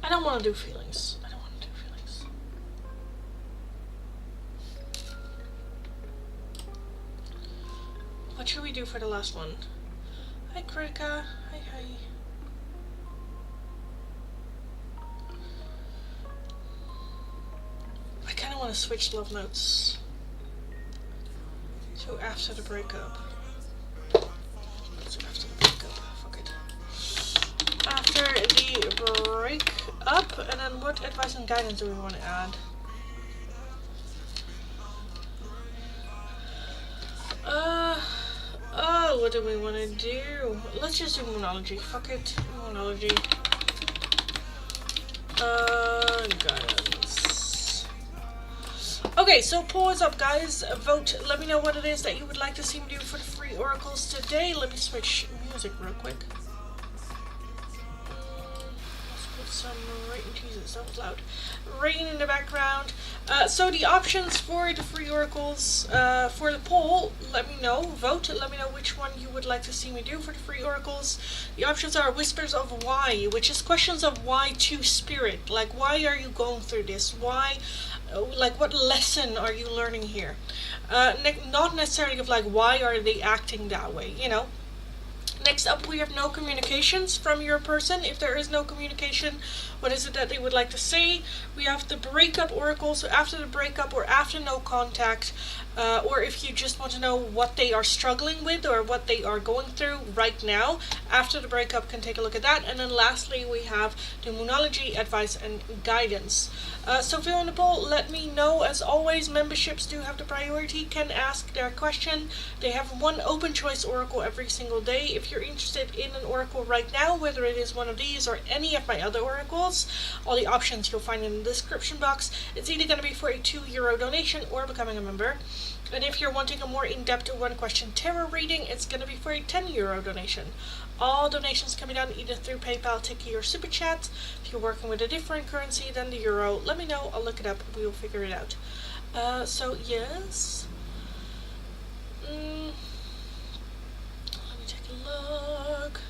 I don't want to do feelings. I don't want to do feelings. What should we do for the last one? Hi, Krika. Hi, hi. I kind of want to switch love notes to after the breakup. So after the breakup, fuck it. After the breakup, and then what advice and guidance do we want to add? What do we want to do? Let's just do Moonology. Fuck it. Moonology. Guidance. Okay, so poll is up, guys. Vote. Let me know what it is that you would like to see me do for the free oracles today. Let me switch music real quick. Let's put some rain. Jesus, that was loud. Rain in the background. So the options for the free oracles, for the poll, let me know. Vote. Let me know which one you would like to see me do for the free oracles. The options are Whispers of Why, which is questions of why to spirit. Like, why are you going through this? Why? Like, what lesson are you learning here? Not necessarily of like, why are they acting that way, you know? Next up, we have no communications from your person. If there is no communication, what is it that they would like to say? We have the Breakup Oracle, so after the breakup or after no contact, or if you just want to know what they are struggling with or what they are going through right now, after the breakup can take a look at that. And then lastly, we have the Moonology advice and guidance. So fill in the poll, let me know. As always, memberships do have the priority, can ask their question. They have one open choice oracle every single day. If you're interested in an oracle right now, whether it is one of these or any of my other oracles, all the options you'll find in the description box. It's either going to be for a €2 donation or becoming a member. And if you're wanting a more in-depth one question tarot reading, it's going to be for a €10 donation. All donations can be done either through PayPal, Tiki, or Super Chat. If you're working with a different currency than the euro, let me know. I'll look it up. We will figure it out. So yes. Let me take a look.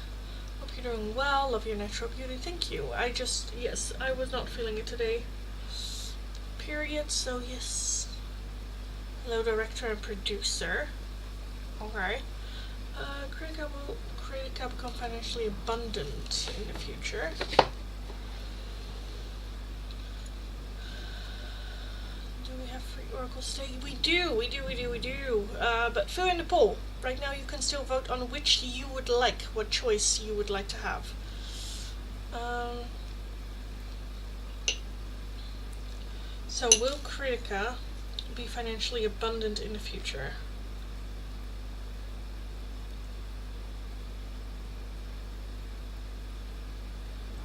Hope you're doing well. Love your natural beauty. Thank you. Yes, I was not feeling it today. Period. So yes. Hello, director and producer. Okay. Critica will become financially abundant in the future. Do we have free oracles today? We do. But fill in the poll. Right now you can still vote on which you would like, what choice you would like to have. So will Critica be financially abundant in the future?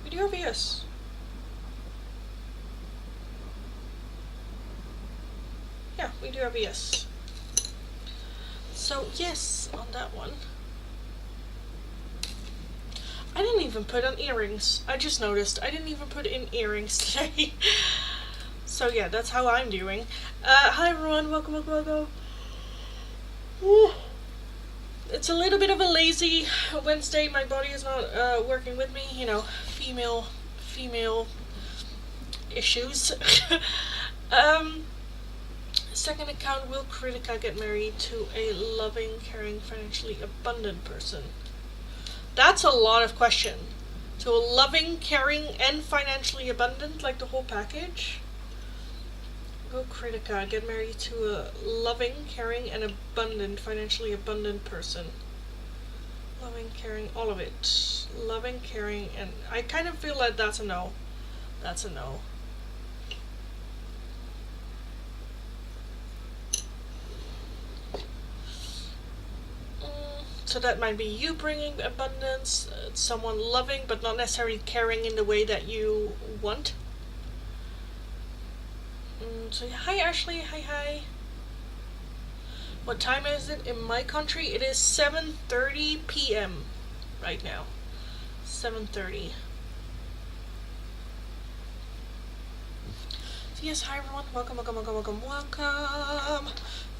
We do have a yes. Yeah, we do have a yes. So yes on that one. I didn't even put on earrings. I just noticed. I didn't even put in earrings today. So yeah, that's how I'm doing. Hi everyone, welcome. It's a little bit of a lazy Wednesday. My body is not working with me. You know, female issues. Second account, will Critica get married to a loving, caring, financially abundant person? That's a lot of question. To a loving, caring, and financially abundant, like the whole package? Will Critica get married to a loving, caring, and abundant, financially abundant person? Loving, caring, all of it. Loving, caring, and I kind of feel like that's a no. That's a no. So that might be you bringing abundance, someone loving but not necessarily caring in the way that you want. So hi Ashley, hi. What time is it in my country? It is 7:30 p.m. right now. 7:30. So yes, hi everyone. Welcome.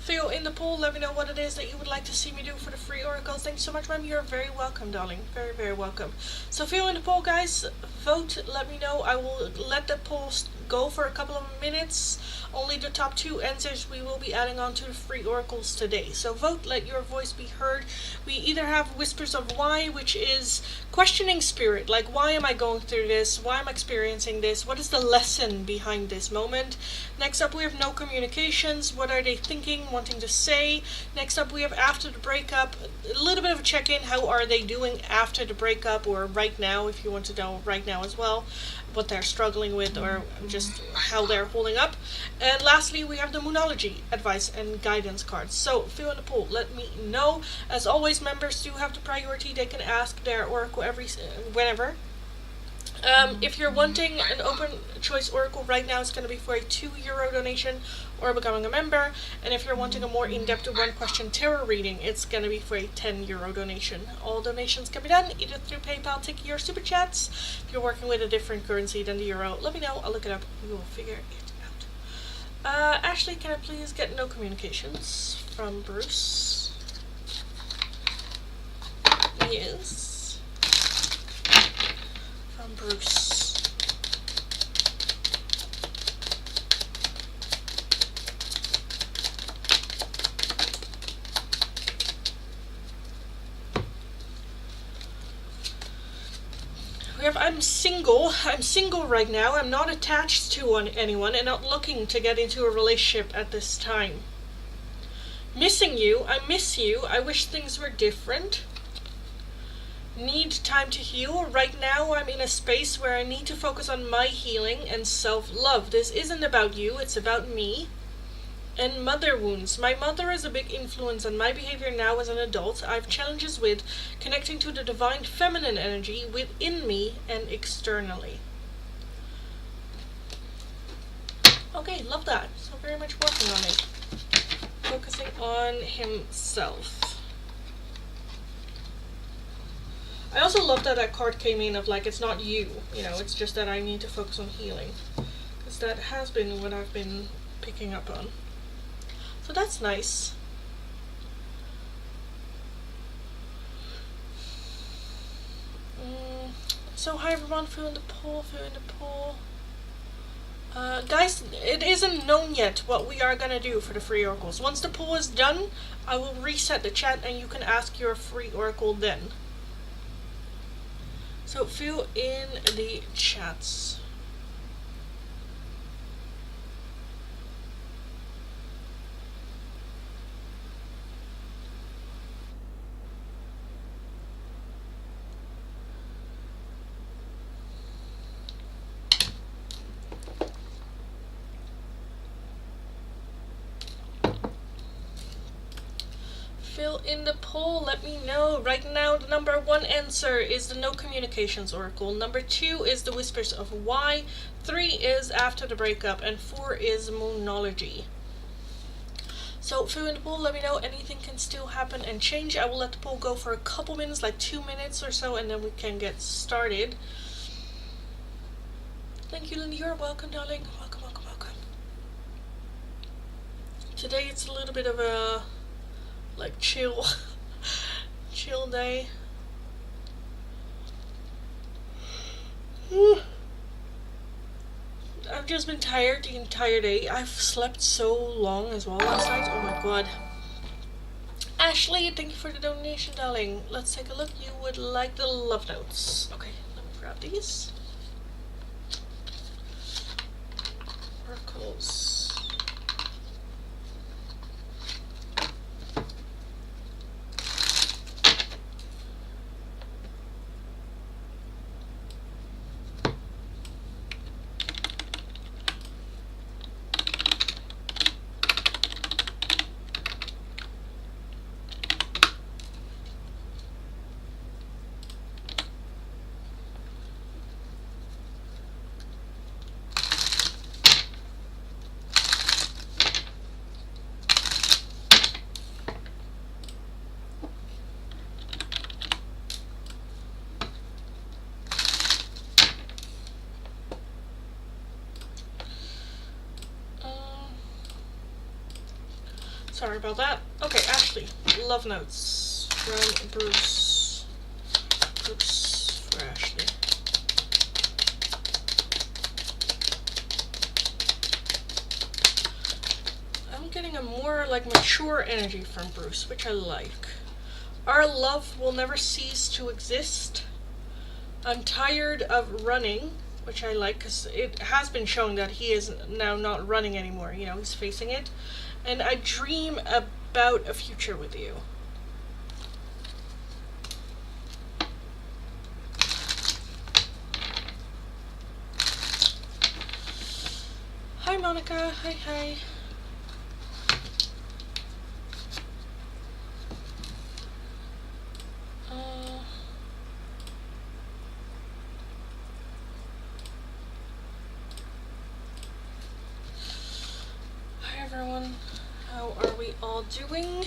Fill in the poll. Let me know what it is that you would like to see me do for the free oracles. Thanks so much, ma'am. You're very welcome, darling. Very, very welcome. So fill in the poll, guys. vote, let me know. I will let the polls go for a couple of minutes. Only the top 2 answers we will be adding on to the free oracles today. So vote, let your voice be heard. We either have Whispers of Why, which is questioning spirit, like why am I going through this? Why am I experiencing this? What is the lesson behind this moment? Next up we have No Communications. What are they thinking, wanting to say? Next up we have After the Breakup. A little bit of a check-in. How are they doing after the breakup, or right now, if you want to know right now as well, what they're struggling with or just how they're holding up. And lastly, we have the Moonology advice and guidance cards. So fill in the poll, let me know. As always, members do have the priority. They can ask their oracle whenever. If you're wanting an open choice oracle right now, it's going to be for a €2 donation or becoming a member. And if you're wanting a more in-depth 1-question tarot reading, it's going to be for a €10 donation. All donations can be done either through PayPal, Tiki, or Super Chats. If you're working with a different currency than the euro, let me know. I'll look it up. We will figure it out. Ashley, can I please get No Communications from Bruce? Yes. From Bruce. We have I'm single right now. I'm not attached to anyone and not looking to get into a relationship at this time. Missing you. I miss you. I wish things were different. Need time to heal. Right now I'm in a space where I need to focus on my healing and self-love. This isn't about you, it's about me. And mother wounds. My mother is a big influence on my behavior now as an adult. I have challenges with connecting to the divine feminine energy within me and externally. Okay, love that. So very much working on it. Focusing on himself. I also love that that card came in of like, it's not you, you know, it's just that I need to focus on healing. Because that has been what I've been picking up on. So that's nice. So hi everyone, fill in the poll. Guys, it isn't known yet what we are gonna do for the free oracles. Once the poll is done, I will reset the chat and you can ask your free oracle then. So fill in the chats. Fill in the poll, let me know. Right now the number 1 answer is the No Communications Oracle. Number 2 is the Whispers of Why. 3 is After the Breakup. And 4 is Moonology. So fill in the poll, let me know. Anything can still happen and change. I will let the poll go for a couple minutes, like 2 minutes or so, and then we can get started. Thank you, Lindy. You're welcome, darling. Welcome. Today it's a little bit of a like chill day. I've just been tired the entire day. I've slept so long as well last night. Oh my god. Ashley, thank you for the donation, darling. Let's take a look. You would like the love notes. Okay, let me grab these. Oracles. Sorry about that. Okay, Ashley, love notes from Bruce. Bruce for Ashley. getting a more like mature energy from Bruce, which I like. Our love will never cease to exist. I'm tired of running, which I like because it has been shown that he is now not running anymore. You know, he's facing it. And I dream about a future with you. Hi Monica, hi. Hi everyone, how are we all doing?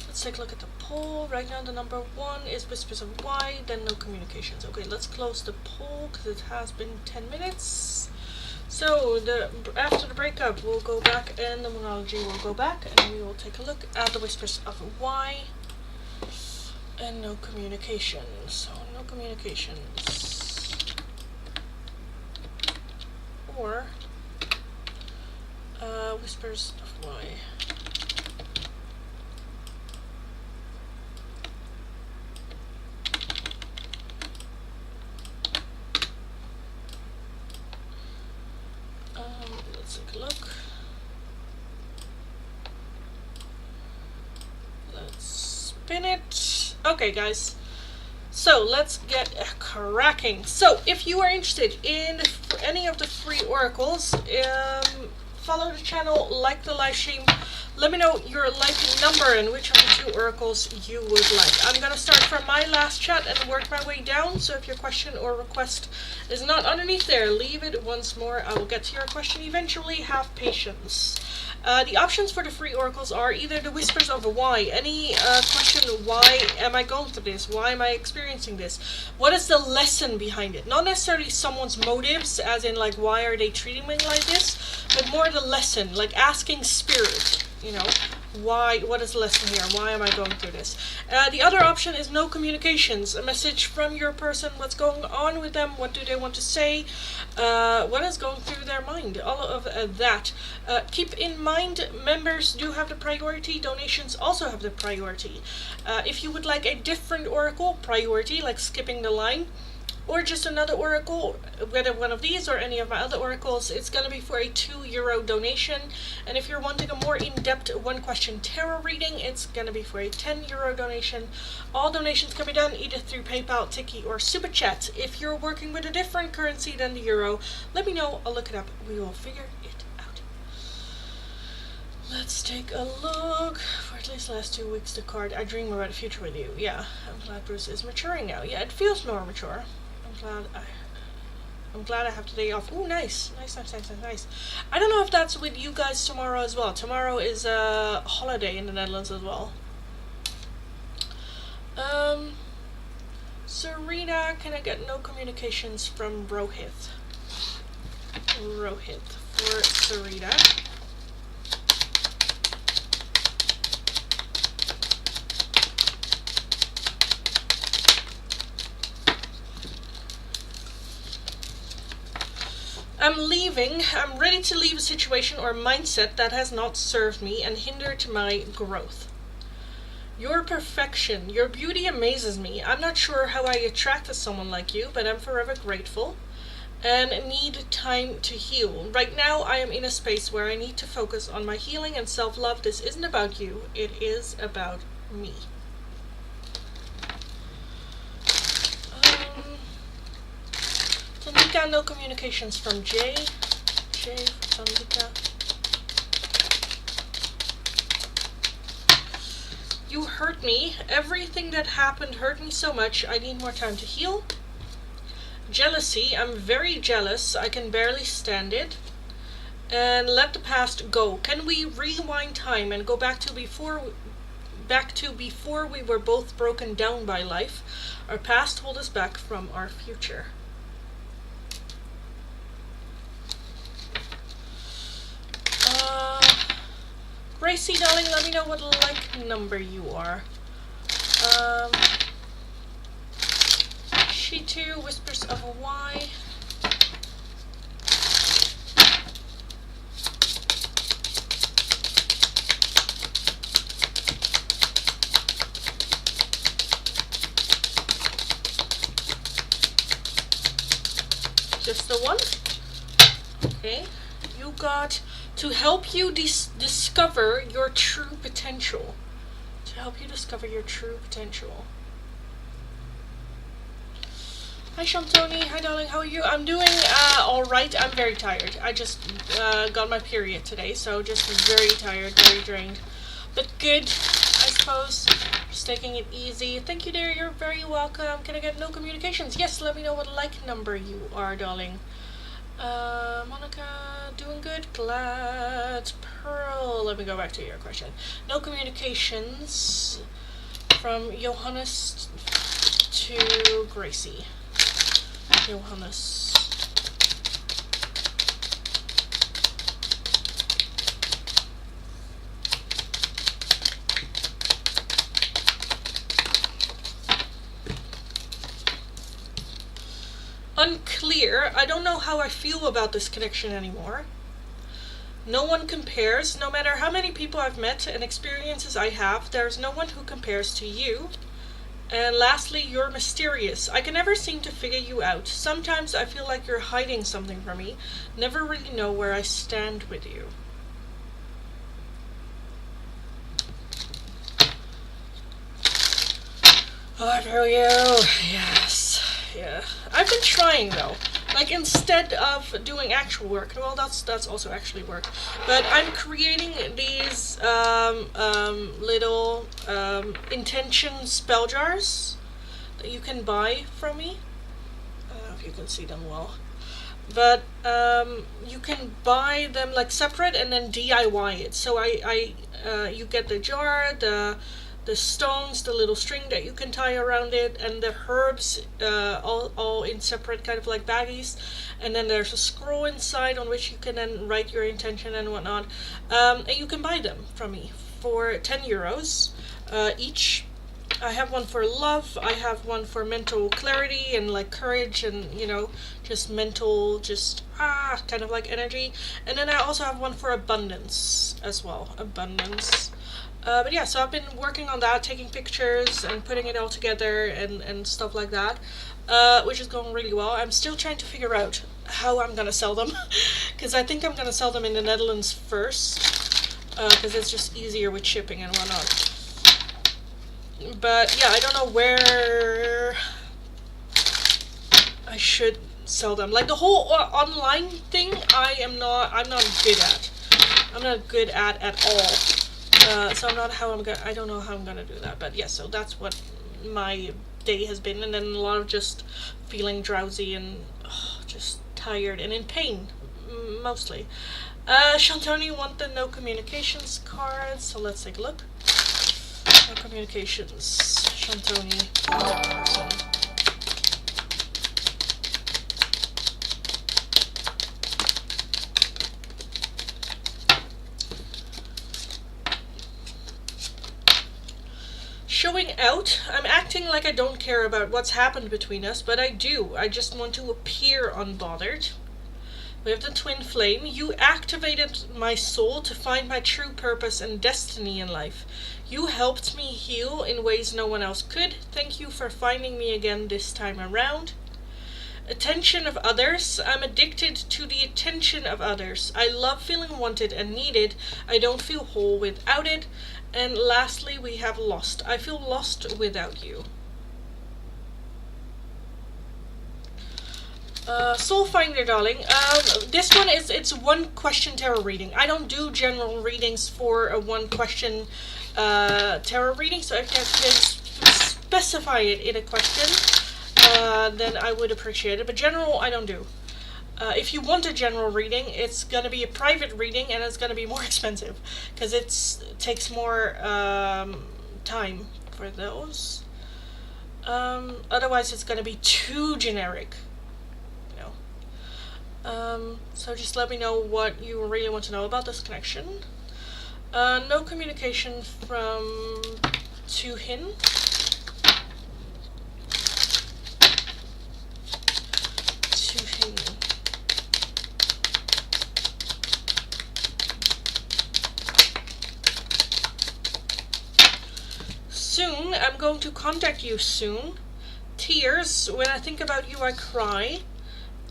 Let's take a look at the poll. Right now the number 1 is Whispers of Why, then no communications. Okay, let's close the poll because it has been 10 minutes. So after the breakup we'll go back and the monology will go back and we will take a look at the Whispers of Why and no communications. So no communications. Or Whispers of Why. Let's take a look. Let's spin it. Okay, guys. So let's get cracking. So if you are interested in any of the free oracles, follow the channel, like the live stream. Let me know your like number and which of the 2 oracles you would like. I'm gonna start from my last chat and work my way down. So if your question or request is not underneath there, leave it once more. I will get to your question eventually. Have patience. The options for the free oracles are either the Whispers of Why. Any question, why am I going through this? Why am I experiencing this? What is the lesson behind it? Not necessarily someone's motives, as in like why are they treating me like this, but more the lesson, like asking spirit, you know, why, what is the lesson here? Why am I going through this? The other option is no communications. A message from your person, what's going on with them, what do they want to say, what is going through their mind, all of that. Keep in mind, members do have the priority, donations also have the priority. If you would like a different oracle, priority, like skipping the line, or just another oracle, whether one of these or any of my other oracles, it's going to be for a €2 donation. And if you're wanting a more in-depth 1-question tarot reading, it's going to be for a €10 donation. All donations can be done either through PayPal, Tiki, or Super Chat. If you're working with a different currency than the euro, let me know, I'll look it up, we will figure it out. Let's take a look. For at least the last 2 weeks, the card, I dream about a future with you. Yeah, I'm glad Bruce is maturing now. Yeah, it feels more mature. I'm glad I have today off. Ooh, nice. I don't know if that's with you guys tomorrow as well. Tomorrow is a holiday in the Netherlands as well. Serena, can I get no communications from Rohit? Rohit for Serena. I'm leaving. I'm ready to leave a situation or mindset that has not served me and hindered my growth. Your perfection, your beauty amazes me. I'm not sure how I attracted someone like you, but I'm forever grateful and need time to heal. Right now, I am in a space where I need to focus on my healing and self-love. This isn't about you. It is about me. Tanika, no communications from Jay. Jay for Tanika. You hurt me. Everything that happened hurt me so much. I need more time to heal. Jealousy. I'm very jealous. I can barely stand it. And let the past go. Can we rewind time and go back to before we were both broken down by life? Our past hold us back from our future. Gracie, darling, let me know what like number you are. She too, Whispers of a Why. Just the one? Okay. You got to help you discover your true potential. To help you discover your true potential. Hi Shantoni, hi darling, how are you? I'm doing alright. I'm very tired. I just got my period today, so just very tired, very drained. But good, I suppose. Just taking it easy. Thank you dear, you're very welcome. Can I get no communications? Yes, let me know what like number you are, darling. Monica, doing good, glad. Pearl, let me go back to your question. No communications from Johannes to Gracie. Johannes. Unclear. I don't know how I feel about this connection anymore. No one compares. No matter how many people I've met and experiences I have, there's no one who compares to you. And lastly, you're mysterious. I can never seem to figure you out. Sometimes I feel like you're hiding something from me. Never really know where I stand with you. Oh, I feel you. Yes. Yeah. I've been trying though. Like instead of doing actual work, well that's also actually work, but I'm creating these little intention spell jars that you can buy from me. I don't know if you can see them well, but you can buy them like separate and then DIY it. So you get the jar, the stones, the little string that you can tie around it, and the herbs all in separate kind of like baggies, and then there's a scroll inside on which you can then write your intention and whatnot, and you can buy them from me for 10 euros each. I have one for love, I have one for mental clarity and like courage and just mental, just kind of like energy, and then I also have one for abundance as well, abundance. But yeah, so I've been working on that, taking pictures and putting it all together and stuff like that, which is going really well. I'm still trying to figure out how I'm going to sell them, because I think I'm going to sell them in the Netherlands first, because it's just easier with shipping and whatnot. But yeah, I don't know where I should sell them. Like the whole online thing, I'm not good at. I'm not good at all. So I don't know how I'm gonna do that, but yeah, so that's what my day has been, and then a lot of just feeling drowsy and just tired and in pain, mostly. Shantoni want the no communications card, so let's take a look. No communications, Shantoni. Showing out, I'm acting like I don't care about what's happened between us, but I do. I just want to appear unbothered. We have the twin flame. You activated my soul to find my true purpose and destiny in life. You helped me heal in ways no one else could. Thank you for finding me again this time around. Attention of others. I'm addicted to the attention of others. I love feeling wanted and needed. I don't feel whole without it. And lastly, we have lost. I feel lost without you. Soul Finder, darling. This one it's one question tarot reading. I don't do general readings for a one question tarot reading, so if you can specify it in a question, then I would appreciate it. But general, I don't do. If you want a general reading, it's gonna be a private reading, and it's gonna be more expensive because it takes more time for those. Otherwise, it's gonna be too generic. So just let me know what you really want to know about this connection. No communication from Tuhin. Soon, I'm going to contact you soon. Tears, when I think about you I cry.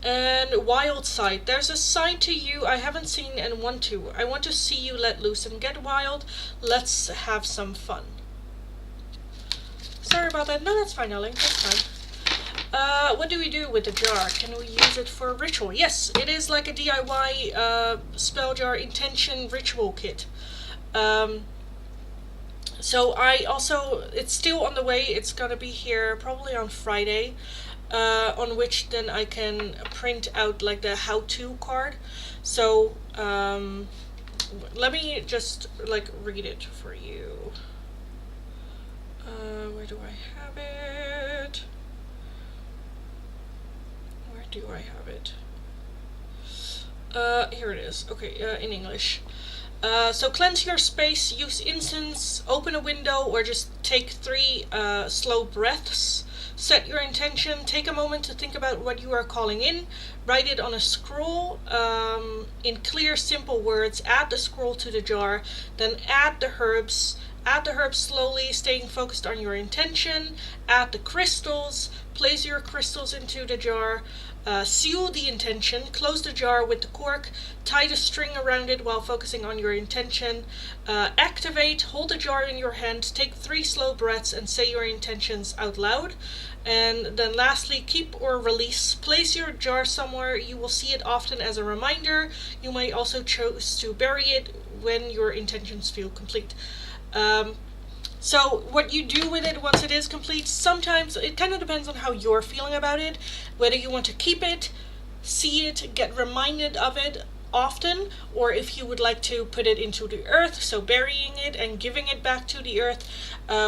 And wild side. There's a side to you I haven't seen and want to. I want to see you let loose and get wild. Let's have some fun. Sorry about that. No, that's fine, darling. That's fine. What do we do with the jar? Can we use it for a ritual? Yes, it is like a DIY spell jar intention ritual kit. So I also, it's still on the way. It's gonna be here probably on Friday, on which then I can print out like the how-to card. So let me just like read it for you. Where do I have it? Where do I have it? Here it is. Okay, in English. So cleanse your space, use incense, open a window, or just take 3 slow breaths. Set your intention, take a moment to think about what you are calling in, write it on a scroll in clear, simple words, add the scroll to the jar, then add the herbs slowly, staying focused on your intention, add the crystals, place your crystals into the jar, seal the intention, close the jar with the cork, tie the string around it while focusing on your intention, activate, hold the jar in your hand, take 3 slow breaths and say your intentions out loud. And then lastly, keep or release. Place your jar somewhere you will see it often as a reminder. You may also choose to bury it when your intentions feel complete. So what you do with it once it is complete, sometimes it kind of depends on how you're feeling about it, whether you want to keep it, see it, get reminded of it often, or if you would like to put it into the earth, so burying it and giving it back to the earth,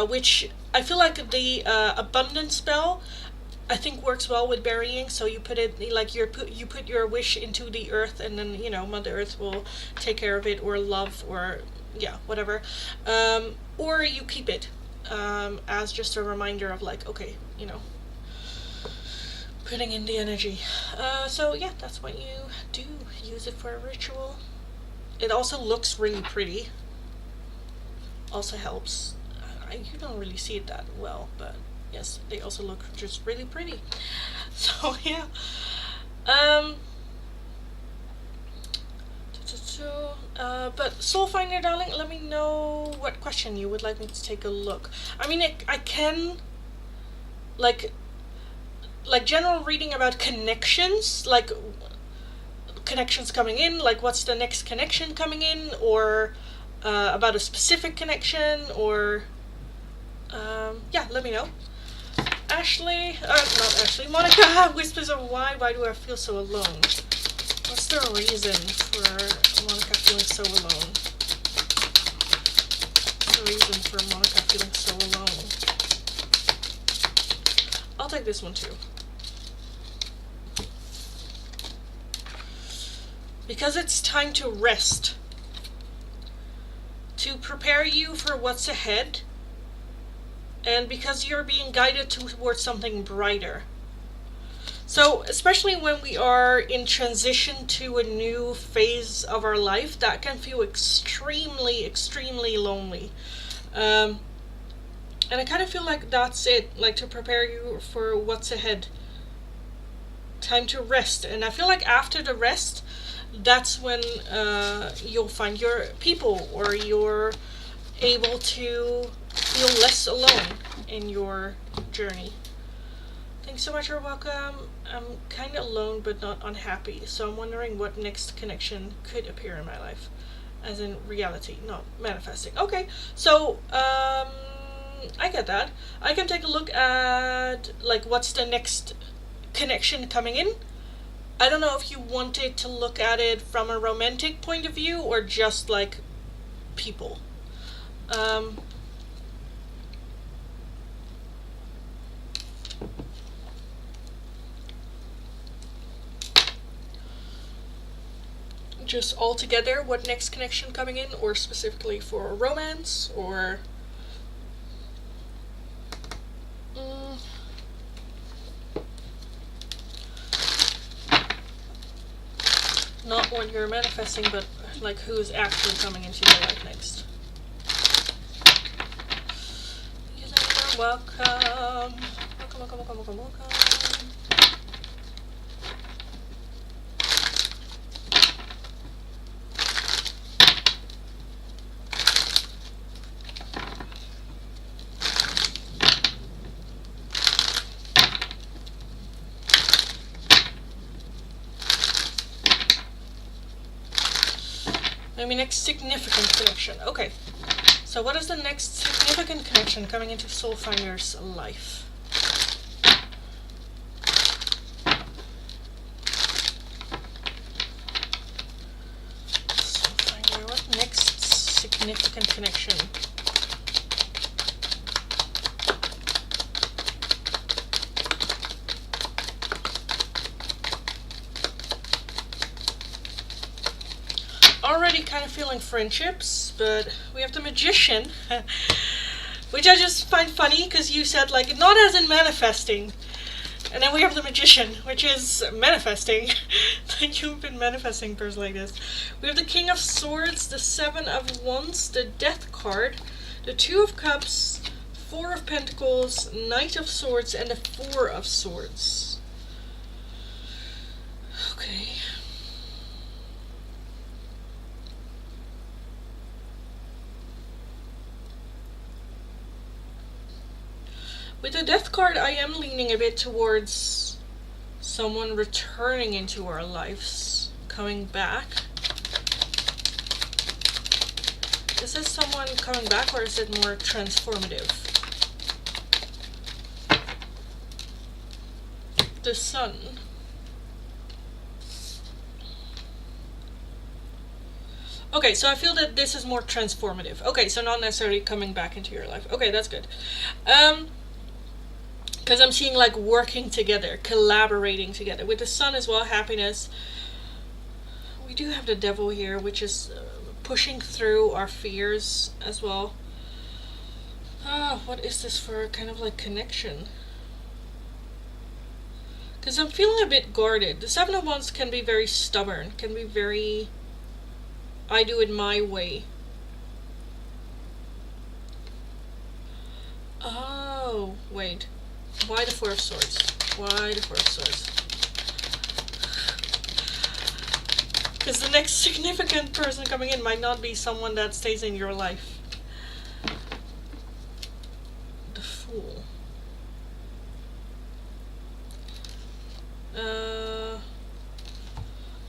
which I feel like the abundance spell I think works well with burying. So you put it like you put your wish into the earth, and then Mother Earth will take care of it, or love, or yeah, whatever, or you keep it as just a reminder of like, okay, putting in the energy. So yeah, that's what you do. Use it for a ritual. It also looks really pretty. Also helps. You don't really see it that well, but yes, they also look just really pretty. So yeah. But Soul Finder, darling, let me know what question you would like me to take a look. I mean, I can like general reading about connections, like connections coming in, like what's the next connection coming in, or about a specific connection, or yeah, let me know. Ashley, not Ashley, Monica, Whispers of Why do I feel so alone? What's the reason for Monica feeling so alone? What's the reason for Monica feeling so alone? I'll take this one too. Because it's time to rest. To prepare you for what's ahead. And because you're being guided towards something brighter. So, especially when we are in transition to a new phase of our life, that can feel extremely, extremely lonely. And I kind of feel like that's it, like to prepare you for what's ahead. Time to rest. And I feel like after the rest, that's when you'll find your people, or you're able to feel less alone in your journey. Thanks so much, you're welcome. I'm kind of alone but not unhappy, so I'm wondering what next connection could appear in my life. As in reality, not manifesting. Okay, so I get that. I can take a look at like what's the next connection coming in. I don't know if you wanted to look at it from a romantic point of view or just like people. Just all together, what next connection coming in, or specifically for romance, or not what you're manifesting, but like who's actually coming into your life next. You're welcome. Welcome. Maybe next significant connection. Okay. So what is the next significant connection coming into Soulfinder's life? Soulfinder, what next significant connection? Already kind of feeling friendships, but we have the Magician, which I just find funny because you said like not as in manifesting, and then we have the Magician, which is manifesting. Like you've been manifesting person like this. We have the King of Swords, the Seven of Wands, the Death card, the Two of Cups, Four of Pentacles, Knight of Swords, and the Four of Swords. Okay. With the Death card, I am leaning a bit towards someone returning into our lives, coming back. Is this someone coming back, or is it more transformative? The Sun. Okay, so I feel that this is more transformative. Okay, so not necessarily coming back into your life. Okay, that's good. Because I'm seeing like working together, collaborating together. With the Sun as well, happiness. We do have the Devil here, which is pushing through our fears as well. What is this for kind of like connection? Because I'm feeling a bit guarded. The Seven of Wands can be very stubborn, can be very, I do it my way. Oh, wait. Why the Four of Swords? Why the Four of Swords? Because the next significant person coming in might not be someone that stays in your life. The Fool.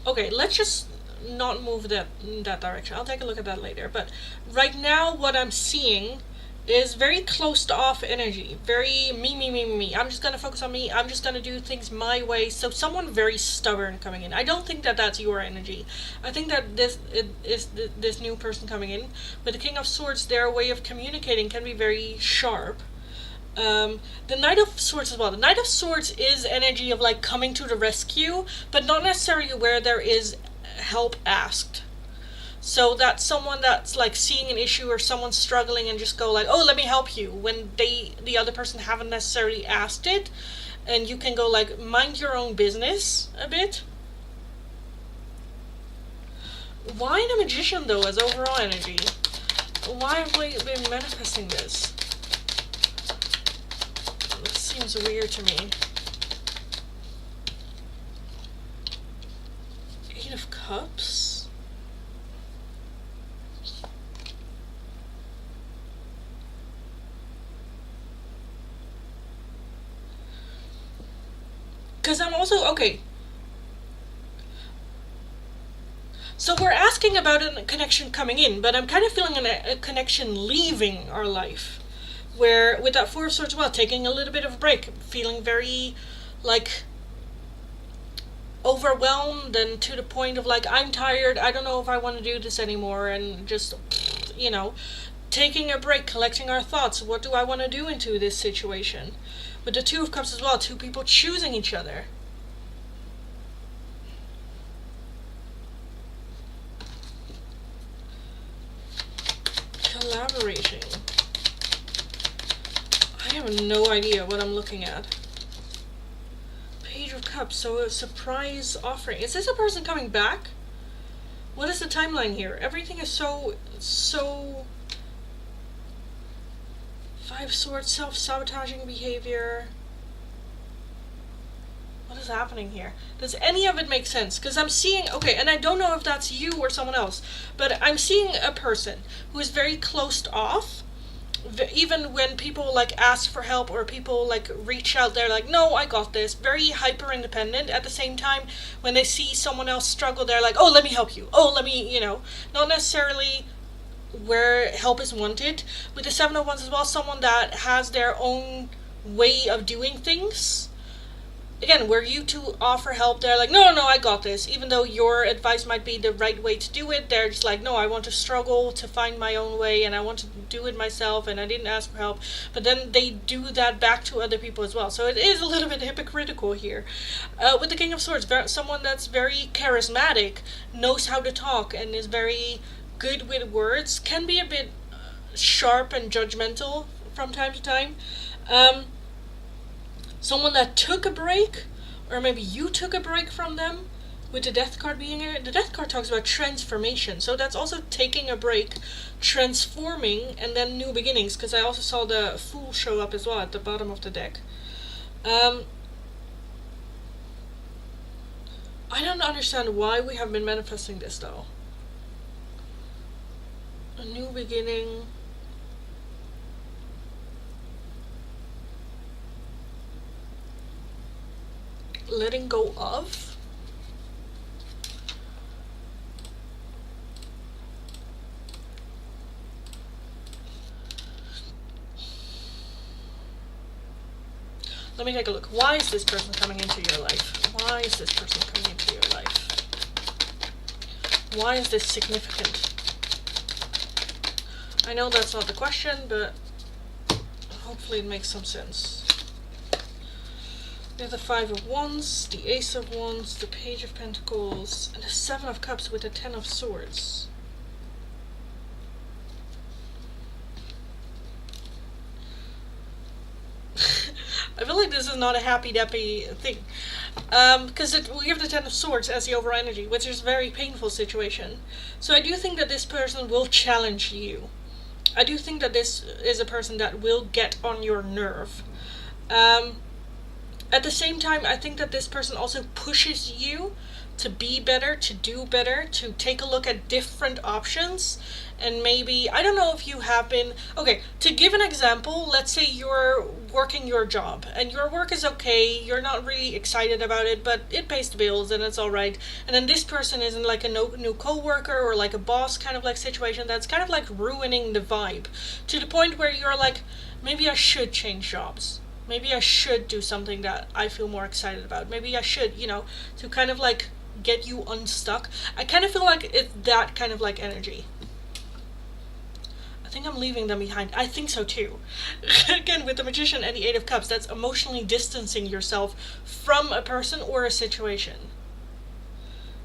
Okay, let's just not move that in that direction. I'll take a look at that later. But right now, what I'm seeing is very closed off energy, very me. I'm just gonna focus on me. I'm just gonna do things my way. So someone very stubborn coming in. I don't think that that's your energy. I think that this new person coming in. But the King of Swords, their way of communicating can be very sharp. The Knight of Swords as well. The Knight of Swords is energy of like coming to the rescue, but not necessarily where there is help asked. So that's someone that's like seeing an issue or someone struggling and just go like, oh, let me help you, when the other person haven't necessarily asked it, and you can go like, mind your own business a bit. Why the Magician though as overall energy? Why have we been manifesting this? This seems weird to me. Eight of Cups. Because I'm also, okay. So we're asking about a connection coming in, but I'm kind of feeling a connection leaving our life. Where, with that Four of Swords, well, taking a little bit of a break, feeling very, like, overwhelmed and to the point of, like, I'm tired, I don't know if I want to do this anymore, and just, you know, taking a break, collecting our thoughts. What do I want to do into this situation? With the Two of Cups as well, two people choosing each other. Collaborating. I have no idea what I'm looking at. Page of Cups, so a surprise offering. Is this a person coming back? What is the timeline here? Everything is so... Five of Swords, self-sabotaging behavior. What is happening here? Does any of it make sense? Because I'm seeing, okay, and I don't know if that's you or someone else, but I'm seeing a person who is very closed off, even when people like ask for help or people like reach out, they're like, no, I got this. Very hyper independent. At the same time, when they see someone else struggle, they're like, oh, let me help you. Oh, let me, not necessarily where help is wanted. With the Seven of Wands as well, someone that has their own way of doing things. Again, were you to offer help, they're like, no, I got this. Even though your advice might be the right way to do it, they're just like, no, I want to struggle to find my own way and I want to do it myself and I didn't ask for help. But then they do that back to other people as well. So it is a little bit hypocritical here. With the King of Swords, someone that's very charismatic, knows how to talk, and is very good with words, can be a bit sharp and judgmental from time to time. Someone that took a break, or maybe you took a break from them, with the Death card being here. The Death card talks about transformation, so that's also taking a break, transforming, and then new beginnings, because I also saw the Fool show up as well at the bottom of the deck. I don't understand why we have been manifesting this, though. A new beginning. Letting go of. Let me take a look. Why is this person coming into your life? Why is this person coming into your life? Why is this significant? I know that's not the question, but hopefully it makes some sense. We have the Five of Wands, the Ace of Wands, the Page of Pentacles, and the Seven of Cups with the Ten of Swords. I feel like this is not a happy-dappy thing. Because we have the Ten of Swords as the overall energy, which is a very painful situation. So I do think that this person will challenge you. I do think that this is a person that will get on your nerve. At the same time, I think that this person also pushes you to be better, to do better, to take a look at different options. And maybe, I don't know if you have been, okay, to give an example, let's say you're working your job and your work is okay, you're not really excited about it, but it pays the bills and it's alright. And then this person is in like a new co-worker or like a boss kind of like situation that's kind of like ruining the vibe. To the point where you're like, maybe I should change jobs. Maybe I should do something that I feel more excited about. Maybe I should, to kind of like get you unstuck. I kind of feel like it's that kind of like energy. I think I'm leaving them behind. I think so too. Again, with the Magician and the Eight of Cups, that's emotionally distancing yourself from a person or a situation.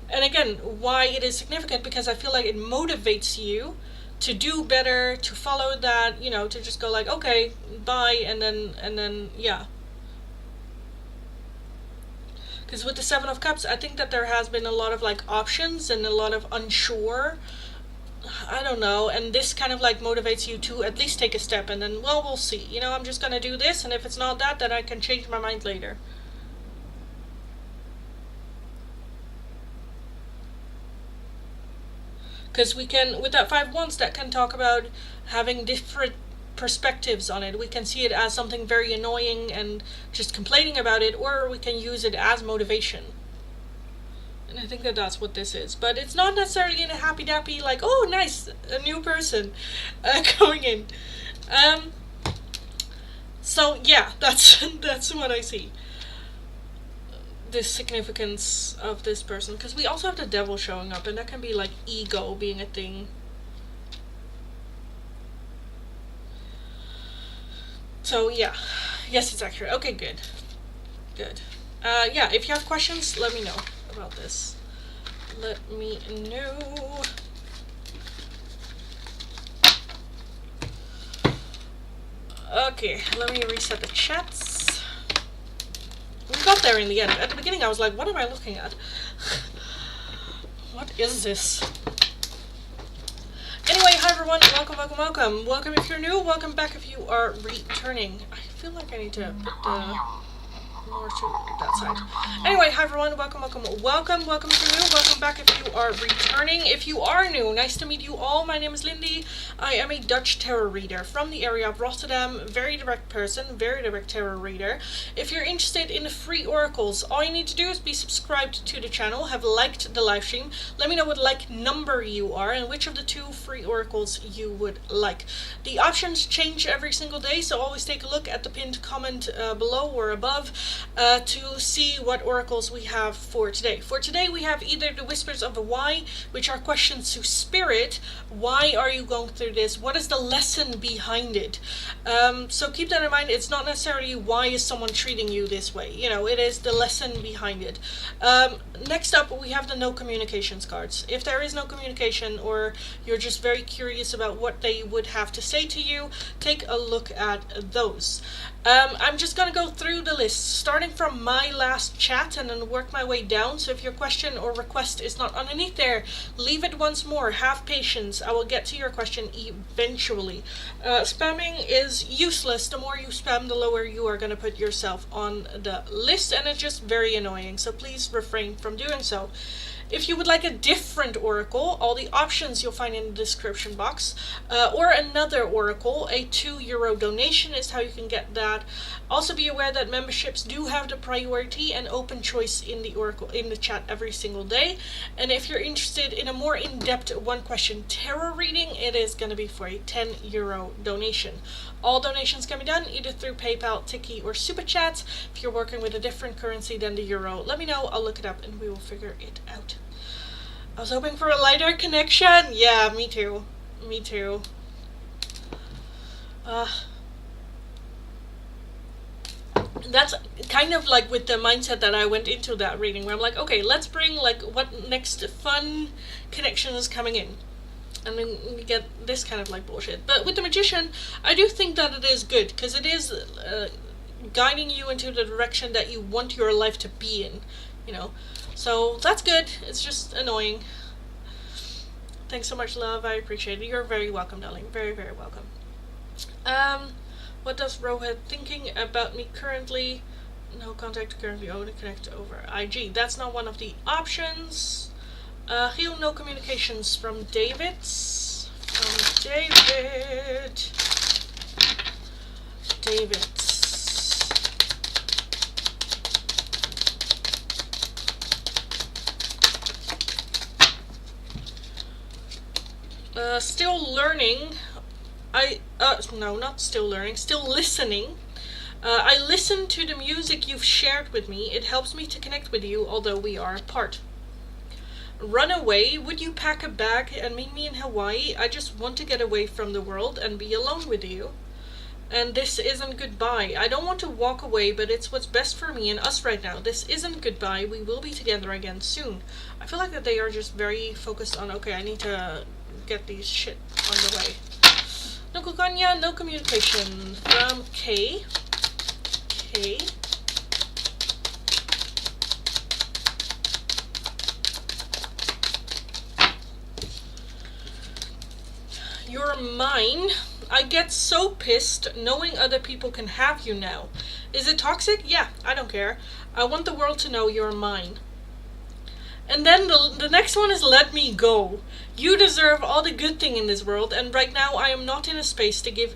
And again, why it is significant, because I feel like it motivates you to do better, to follow that, to just go like, okay, bye, and then yeah. Because with the Seven of Cups, I think that there has been a lot of like options and a lot of unsure, I don't know, and this kind of like motivates you to at least take a step and then, well, we'll see, I'm just gonna do this, and if it's not that, then I can change my mind later. Because we can, with that Five of Wands, that can talk about having different perspectives on it. We can see it as something very annoying and just complaining about it, or we can use it as motivation. And I think that that's what this is. But it's not necessarily in a happy-dappy, like, oh, nice, a new person going in. So, yeah, that's what I see. The significance of this person, because we also have the Devil showing up, and that can be like ego being a thing. So yeah, yes, it's accurate. Okay, good. Yeah, if you have questions, let me know about this. Let me know. Okay, let me reset the chats. We got there in the end. At the beginning I was like, what am I looking at? What is this? Anyway, hi everyone, welcome. Welcome if you're new, welcome back if you are returning. I feel like I need to put the more to that side. Anyway, hi everyone, welcome if you're new, welcome back if you are returning. If you are new, nice to meet you all. My name is Lindy. I am a Dutch tarot reader from the area of Rotterdam. Very direct person, very direct tarot reader. If you're interested in the free oracles, all you need to do is be subscribed to the channel, have liked the live stream, let me know what like number you are and which of the 2 free oracles you would like. The options change every single day, so always take a look at the pinned comment below or above to see what oracles we have for today. For today we have either the Whispers of the Why, which are questions to Spirit. Why are you going through this? What is the lesson behind it? So keep that in mind. It's not necessarily why is someone treating you this way. You know, it is the lesson behind it. Next up we have the no communications cards. If there is no communication or you're just very curious about what they would have to say to you, take a look at those. I'm just going to go through the list, starting from my last chat and then work my way down. So if your question or request is not underneath there, leave it once more. Have patience. I will get to your question eventually. Spamming is useless. The more you spam, the lower you are going to put yourself on the list, and it's just very annoying. So please refrain from doing so. If you would like a different oracle, all the options you'll find in the description box, or another oracle, a €2 donation is how you can get that. Also be aware that memberships do have the priority and open choice in the oracle in the chat every single day. And if you're interested in a more in-depth one question tarot reading, it is going to be for a €10 donation. All donations can be done either through PayPal, Tiki, or Super Chats. If you're working with a different currency than the euro, let me know. I'll look it up and we will figure it out. I was hoping for a lighter connection. Yeah, me too. Me too. That's kind of like with the mindset that I went into that reading, where I'm like, okay, let's bring like what next fun connection is coming in. And then we get this kind of like bullshit. But with the Magician, I do think that it is good, because it is guiding you into the direction that you want your life to be in, you know. So that's good. It's just annoying. Thanks so much, love. I appreciate it. You're very welcome, darling. Very, very welcome. What does Rohit thinking about me currently? No contact currently, only connect over IG. That's not one of the options. Heal no communications from David. David. Still learning. No, not still learning. Still listening. I listen to the music you've shared with me. It helps me to connect with you, although we are apart. Run away. Would you pack a bag and meet me in Hawaii? I just want to get away from the world and be alone with you. And this isn't goodbye. I don't want to walk away, but it's what's best for me and us right now. This isn't goodbye. We will be together again soon. I feel like that they are just very focused on, okay, I need to get these shit on the way. No Kukanya, no communication. From K. You're mine. I get so pissed knowing other people can have you now. Is it toxic? Yeah, I don't care. I want the world to know you're mine. And then the next one is let me go. You deserve all the good thing in this world, and right now I am not in a space to give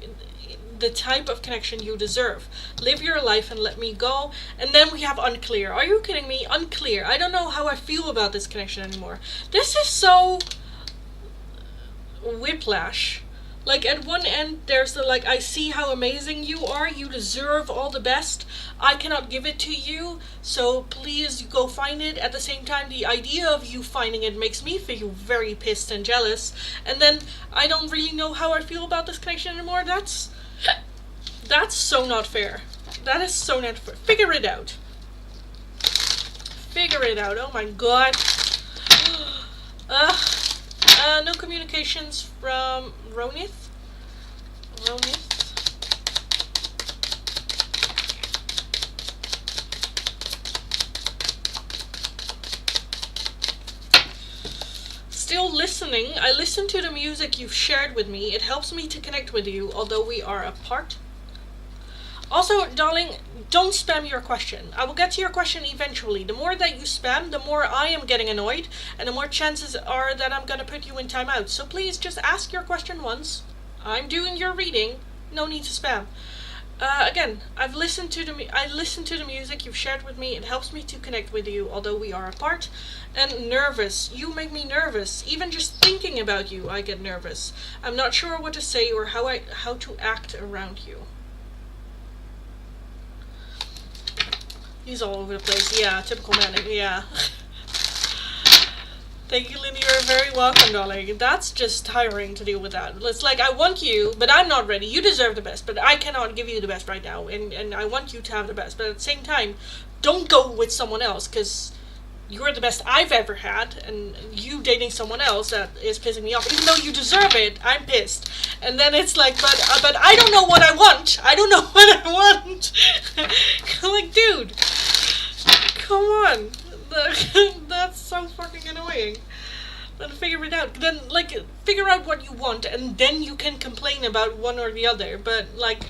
the type of connection you deserve. Live your life and let me go. And then we have unclear. Are you kidding me? Unclear. I don't know how I feel about this connection anymore. This is so whiplash. Like at one end there's the like, I see how amazing you are, you deserve all the best, I cannot give it to you, so please go find it. At the same time, the idea of you finding it makes me feel very pissed and jealous. And then I don't really know how I feel about this connection anymore. That's so not fair. That is so not fair. Figure it out. Figure it out. Oh my god. No communications from Ronith. Still listening. I listen to the music you've shared with me. It helps me to connect with you, although we are apart. Also, darling, don't spam your question. I will get to your question eventually. The more that you spam, the more I am getting annoyed, and the more chances are that I'm gonna put you in timeout. So please just ask your question once. I'm doing your reading. No need to spam. Again, I listen to the music you've shared with me. It helps me to connect with you, although we are apart. And nervous. You make me nervous. Even just thinking about you, I get nervous. I'm not sure what to say or how to act around you. He's all over the place. Yeah, typical manic. Yeah. Thank you, Lindy. You're very welcome, darling. That's just tiring to deal with that. It's like, I want you, but I'm not ready. You deserve the best, but I cannot give you the best right now. And I want you to have the best. But at the same time, don't go with someone else, because you're the best I've ever had. And you dating someone else, that is pissing me off. Even though you deserve it, I'm pissed. And then it's like, but I don't know what I want. I don't know what I want. I'm like, dude, come on. That's so fucking annoying. Then figure it out. Then, like, figure out what you want, and then you can complain about one or the other. But, like,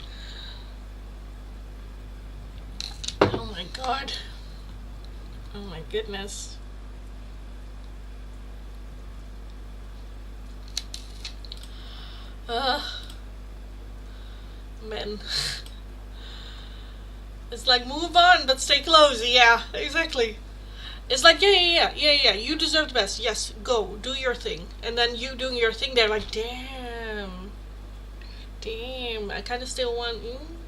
oh my god. Oh my goodness. Men. It's like, move on, but stay close. Yeah, exactly. It's like, yeah, you deserve the best. Yes, go, do your thing. And then you doing your thing, they're like, damn, I kind of still want,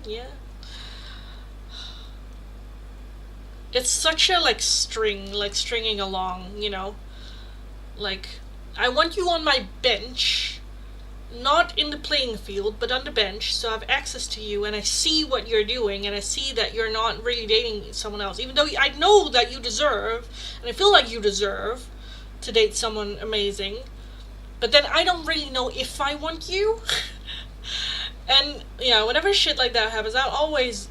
yeah. It's such a, like, stringing along, you know? Like, I want you on my bench, not in the playing field, but on the bench, so I have access to you, and I see what you're doing, and I see that you're not really dating someone else, even though I know that you deserve, and I feel like you deserve to date someone amazing, but then I don't really know if I want you. And, yeah, whenever shit like that happens, I always,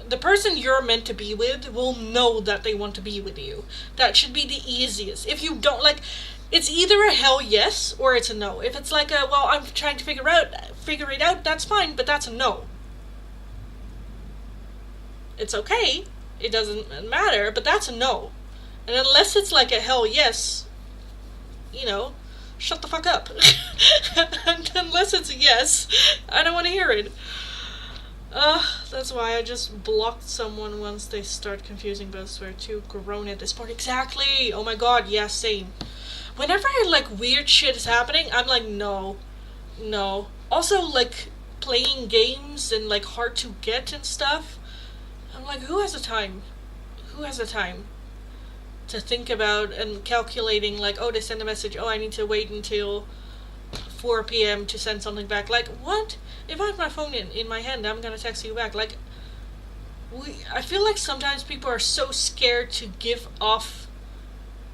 the person you're meant to be with will know that they want to be with you. That should be the easiest. If you don't, like, it's either a hell yes or it's a no. If it's like a, well, I'm trying to figure it out, that's fine, but that's a no. It's okay. It doesn't matter, but that's a no. And unless it's like a hell yes, you know, shut the fuck up. And unless it's a yes, I don't want to hear it. That's why I just blocked someone once they start confusing both. We're too grown at this point. Exactly. Oh my god, yeah, same. Whenever, like, weird shit is happening, I'm like, no. Also, like, playing games and, like, hard to get and stuff, I'm like, who has the time? To think about and calculating, like, oh, they send a message, oh, I need to wait until 4 p.m. to send something back. Like, what? If I have my phone in my hand, I'm gonna text you back. Like, I feel like sometimes people are so scared to give off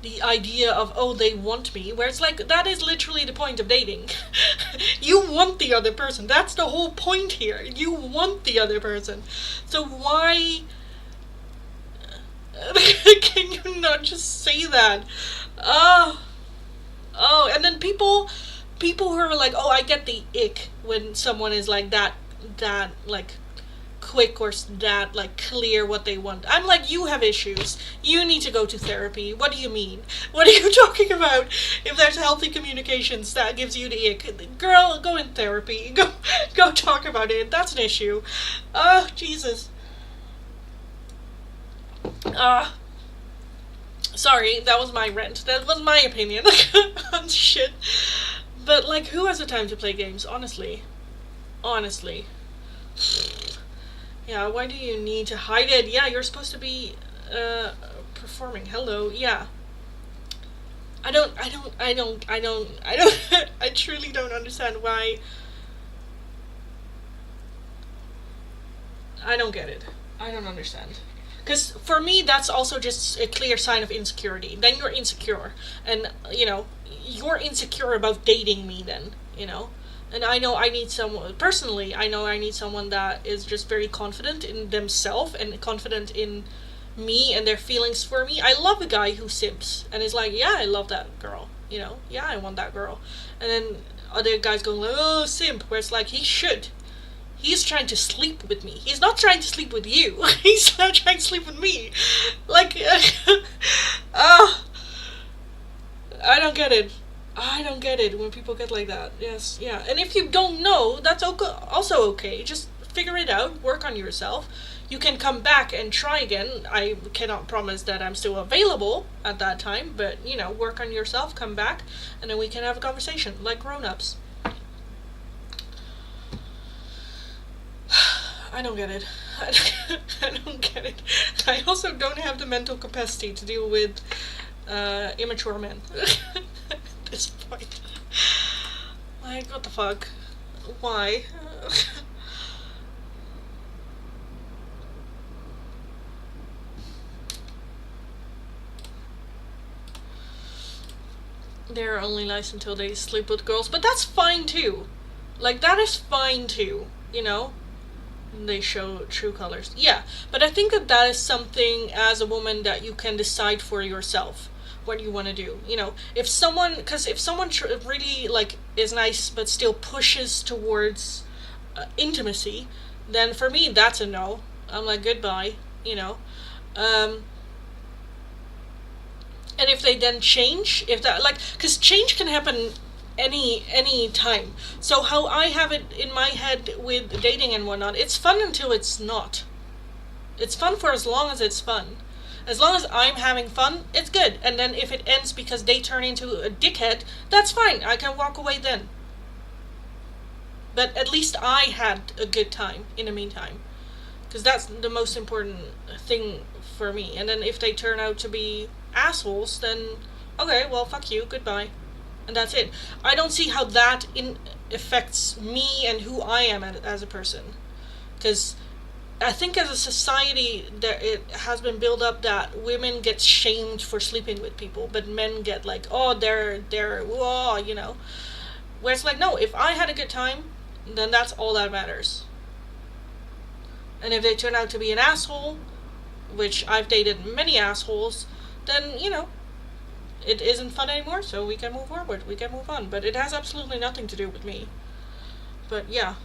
the idea of, oh, they want me, where it's like, that is literally the point of dating. You want the other person. That's the whole point here. You want the other person. So why can you not just say that? Oh, and then people who are like, oh, I get the ick when someone is like that like quick or that like clear what they want. I'm like, you have issues. You need to go to therapy. What do you mean? What are you talking about? If there's healthy communications that gives you the ick, girl, go in therapy. Go talk about it. That's an issue. Oh, Jesus. Sorry, that was my rant. That was my opinion on shit. But, like, who has the time to play games? Honestly. Yeah, why do you need to hide it? Yeah, you're supposed to be, performing. Hello, yeah. I truly don't understand why. I don't get it. I don't understand. Because for me, that's also just a clear sign of insecurity. Then you're insecure. And, you know, you're insecure about dating me then, you know? And I know I need someone, personally, I know I need someone that is just very confident in themselves and confident in me and their feelings for me. I love a guy who simps and is like, yeah, I love that girl, you know? Yeah, I want that girl. And then other guys going like, oh, simp, where it's like, he should. He's trying to sleep with me. He's not trying to sleep with you. He's not trying to sleep with me. Like, I don't get it. I don't get it when people get like that. Yes, yeah. And if you don't know, that's also okay. Just figure it out. Work on yourself. You can come back and try again. I cannot promise that I'm still available at that time, but, you know, work on yourself, come back, and then we can have a conversation like grown-ups. I don't get it. I don't get it. I also don't have the mental capacity to deal with immature men at this point. Like, what the fuck? Why? They're only nice until they sleep with girls, but that's fine too. Like, that is fine too, you know? They show true colors. Yeah, but I think that is something as a woman that you can decide for yourself what you want to do. You know, if someone really, like, is nice but still pushes towards intimacy, then for me that's a no. I'm like, goodbye, you know. And if they then change, if that, like, because change can happen any time. So how I have it in my head with dating and whatnot, it's fun until it's not. It's fun for as long as it's fun. As long as I'm having fun, it's good. And then if it ends because they turn into a dickhead, that's fine. I can walk away then. But at least I had a good time in the meantime. Because that's the most important thing for me. And then if they turn out to be assholes, then okay, well, fuck you, goodbye. And that's it. I don't see how that affects me and who I am as a person. Because I think as a society, it has been built up that women get shamed for sleeping with people, but men get like, oh, they're whoa, you know. Where it's like, no, if I had a good time, then that's all that matters. And if they turn out to be an asshole, which I've dated many assholes, then, you know, it isn't fun anymore, so we can move forward, we can move on. But it has absolutely nothing to do with me. But yeah.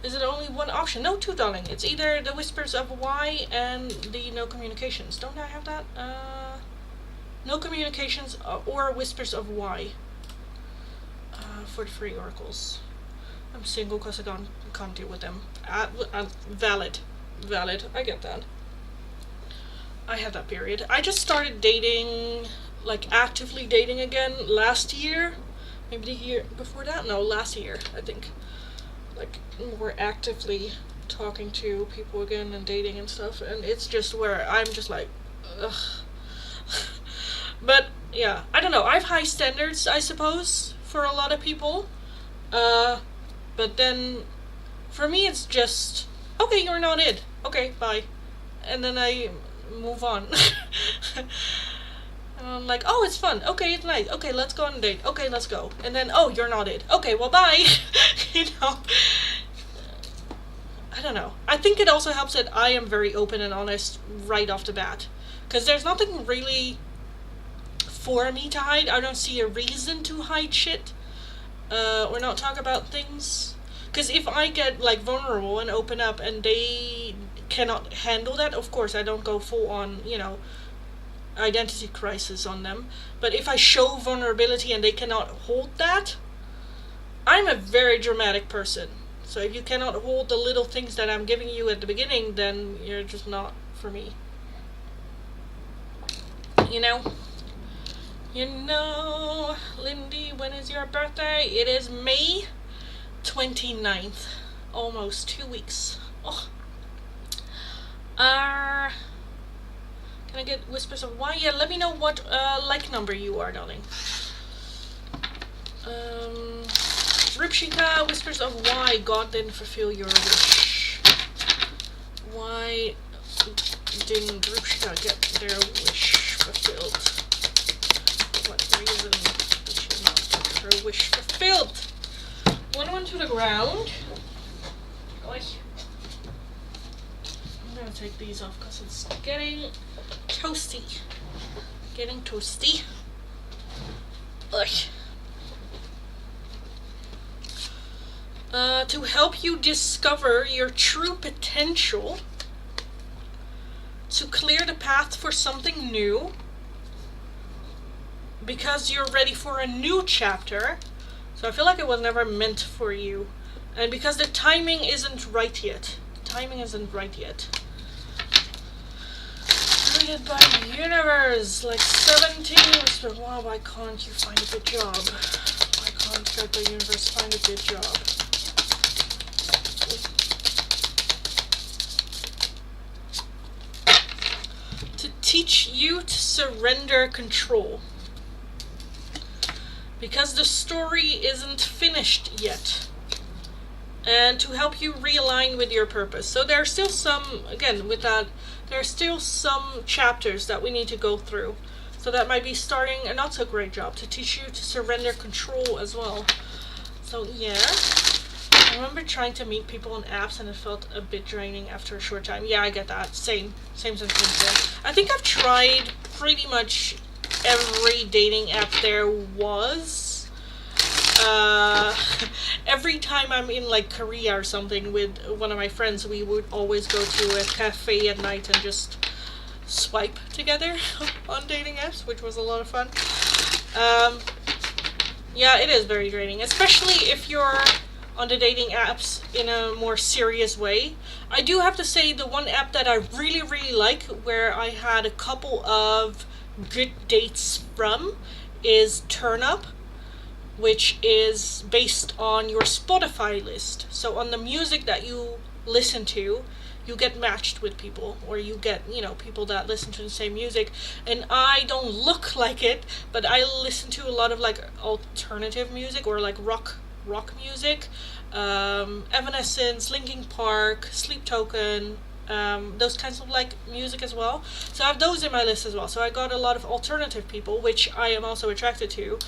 Is it only one option? No, two, darling. It's either the Whispers of Why and the No Communications. Don't I have that? No Communications or Whispers of Why. For the free oracles. I'm single because I can't deal with them. Valid. I get that. I had that period. I just started dating, like actively dating again last year. Maybe the year before that? No, last year, I think. Like, more actively talking to people again and dating and stuff. And it's just where I'm just like, ugh. But, yeah, I don't know. I have high standards, I suppose, for a lot of people. But then, for me, it's just, okay, you're not it. Okay, bye. And then I move on. And I'm like, oh, it's fun. Okay, it's nice. Okay, let's go on a date. Okay, let's go. And then, oh, you're not it. Okay, well, bye. You know? I don't know. I think it also helps that I am very open and honest right off the bat. Because there's nothing really for me to hide. I don't see a reason to hide shit. Or not talk about things. Because if I get, like, vulnerable and open up and they cannot handle that, of course I don't go full on, you know, identity crisis on them. But if I show vulnerability and they cannot hold that, I'm a very dramatic person. So if you cannot hold the little things that I'm giving you at the beginning, then you're just not for me. You know? You know, Lindy, when is your birthday? It is May 29th. Almost 2 weeks. Oh. Can I get Whispers of Why? Yeah, let me know what like number you are, darling. Ripshika, Whispers of Why God didn't fulfill your wish. Why didn't Ripshika get their wish fulfilled? For what reason did she not get her wish fulfilled? One to the ground. Oy. I'm gonna take these off because it's getting toasty. Getting toasty. Ugh. to help you discover your true potential, to clear the path for something new, because you're ready for a new chapter. So I feel like it was never meant for you. And because the timing isn't right yet. Created by the universe, like 17 years, but wow, why can't you find a good job? Why can't God the universe find a good job? To teach you to surrender control. Because the story isn't finished yet. And to help you realign with your purpose. So there are still some, again, with that, there are still some chapters that we need to go through. So that might be starting a not so great job to teach you to surrender control as well. So yeah. I remember trying to meet people on apps and it felt a bit draining after a short time. Yeah, I get that. Same sentence there. I think I've tried pretty much every dating app there was. Every time I'm in like Korea or something with one of my friends, we would always go to a cafe at night and just swipe together on dating apps, which was a lot of fun. Yeah, it is very draining, especially if you're on the dating apps in a more serious way. I do have to say the one app that I really, really like, where I had a couple of good dates from, is TurnUp, which is based on your Spotify list. So on the music that you listen to, you get matched with people, or you get, people that listen to the same music. And I don't look like it, but I listen to a lot of like alternative music, or like rock music, Evanescence, Linkin Park, Sleep Token, those kinds of like music as well. So I have those in my list as well. So I got a lot of alternative people, which I am also attracted to.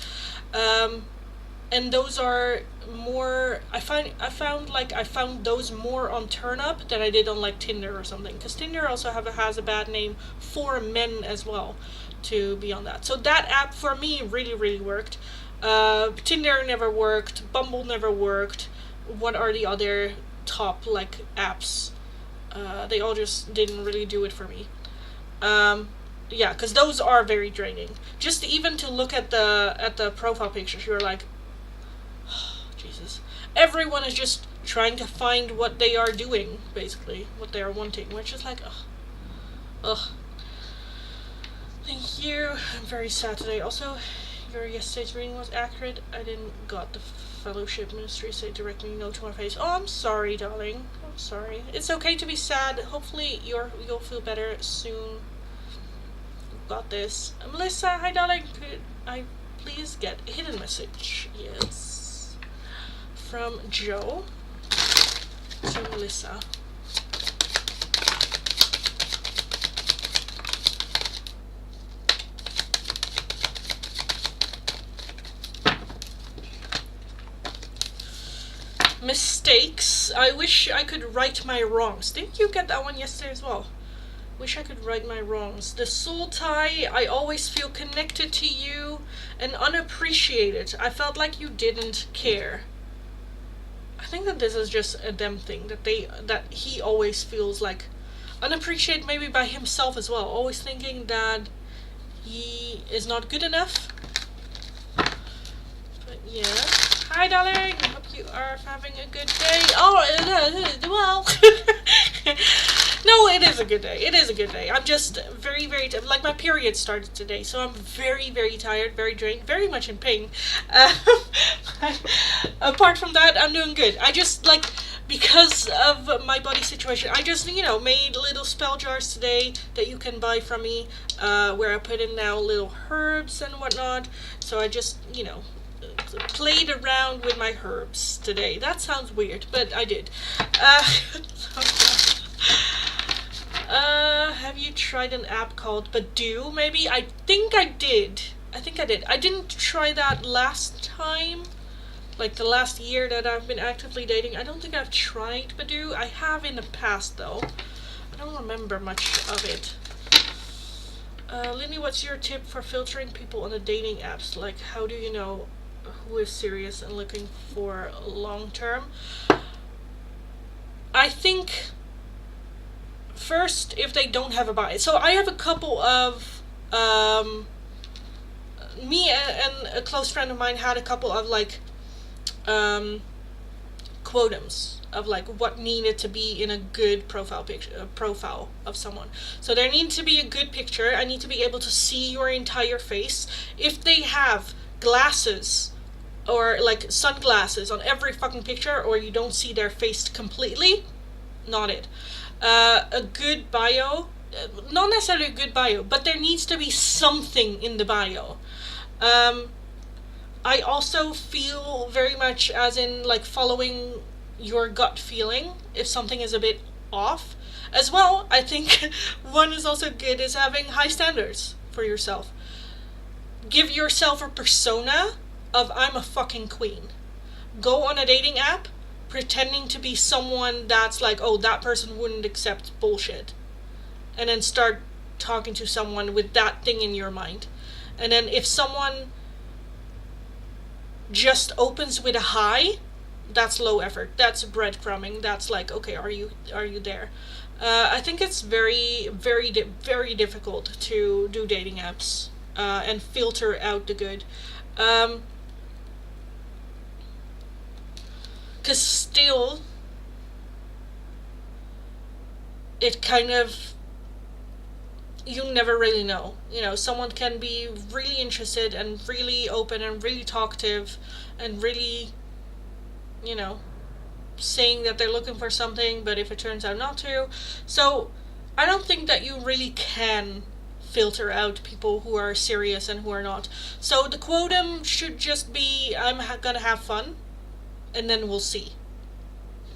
And those are more, I found those more on TurnUp than I did on like Tinder or something, because Tinder also has a bad name for men as well to be on that. So that app for me really, really worked. Tinder never worked, Bumble never worked. What are the other top like apps? They all just didn't really do it for me. Yeah, because those are very draining. Just even to look at the profile pictures, you're like, Jesus. Everyone is just trying to find what they are doing, basically, what they are wanting, which is like, ugh. Thank you. I'm very sad today. Also, your yesterday's reading was accurate. I didn't got the fellowship ministry say directly no to my face. Oh, I'm sorry, darling. I'm sorry. It's okay to be sad. Hopefully you'll feel better soon. Got this. Melissa, hi darling. Could I please get a hidden message? Yes. From Joe to Melissa. Mistakes. I wish I could right my wrongs. Didn't you get that one yesterday as well? Wish I could right my wrongs. The soul tie. I always feel connected to you and unappreciated. I felt like you didn't care. I think that this is just a them thing, that he always feels like unappreciated, maybe by himself as well, always thinking that he is not good enough. But yeah. Hi darling, hope you are having a good day. Oh, well. No, it is a good day. It is a good day. I'm just very, very like my period started today, so I'm very, very tired, very drained, very much in pain. Apart from that, I'm doing good. I just because of my body situation, I just made little spell jars today that you can buy from me, where I put in now little herbs and whatnot. So I just played around with my herbs today. That sounds weird, but I did. Have you tried an app called Badoo? Maybe? I think I did. I didn't try that last time. Like the last year that I've been actively dating. I don't think I've tried Badoo. I have in the past though. I don't remember much of it. Lindy, what's your tip for filtering people on the dating apps? Like, how do you know who is serious and looking for long term. I think first, if they don't have a bias. So I have a couple of me and a close friend of mine had a couple of like quotums of like what needed to be in a good profile picture, profile of someone. So there needs to be a good picture. I need to be able to see your entire face. If they have glasses or like sunglasses on every fucking picture, or you don't see their face completely, not it. A good bio, not necessarily a good bio, but there needs to be something in the bio. I also feel very much as in like following your gut feeling if something is a bit off. As well, I think one is also good is having high standards for yourself. Give yourself a persona of I'm a fucking queen. Go on a dating app pretending to be someone that's like, oh, that person wouldn't accept bullshit. And then start talking to someone with that thing in your mind. And then if someone just opens with a hi, that's low effort. That's breadcrumbing. That's like, okay, are you there? I think it's very, very, very difficult to do dating apps and filter out the good. Because still, it kind of, you never really know. You know, someone can be really interested and really open and really talkative and really, you know, saying that they're looking for something, but if it turns out not to. So I don't think that you really can filter out people who are serious and who are not. So the quotum should just be, I'm gonna have fun, and then we'll see.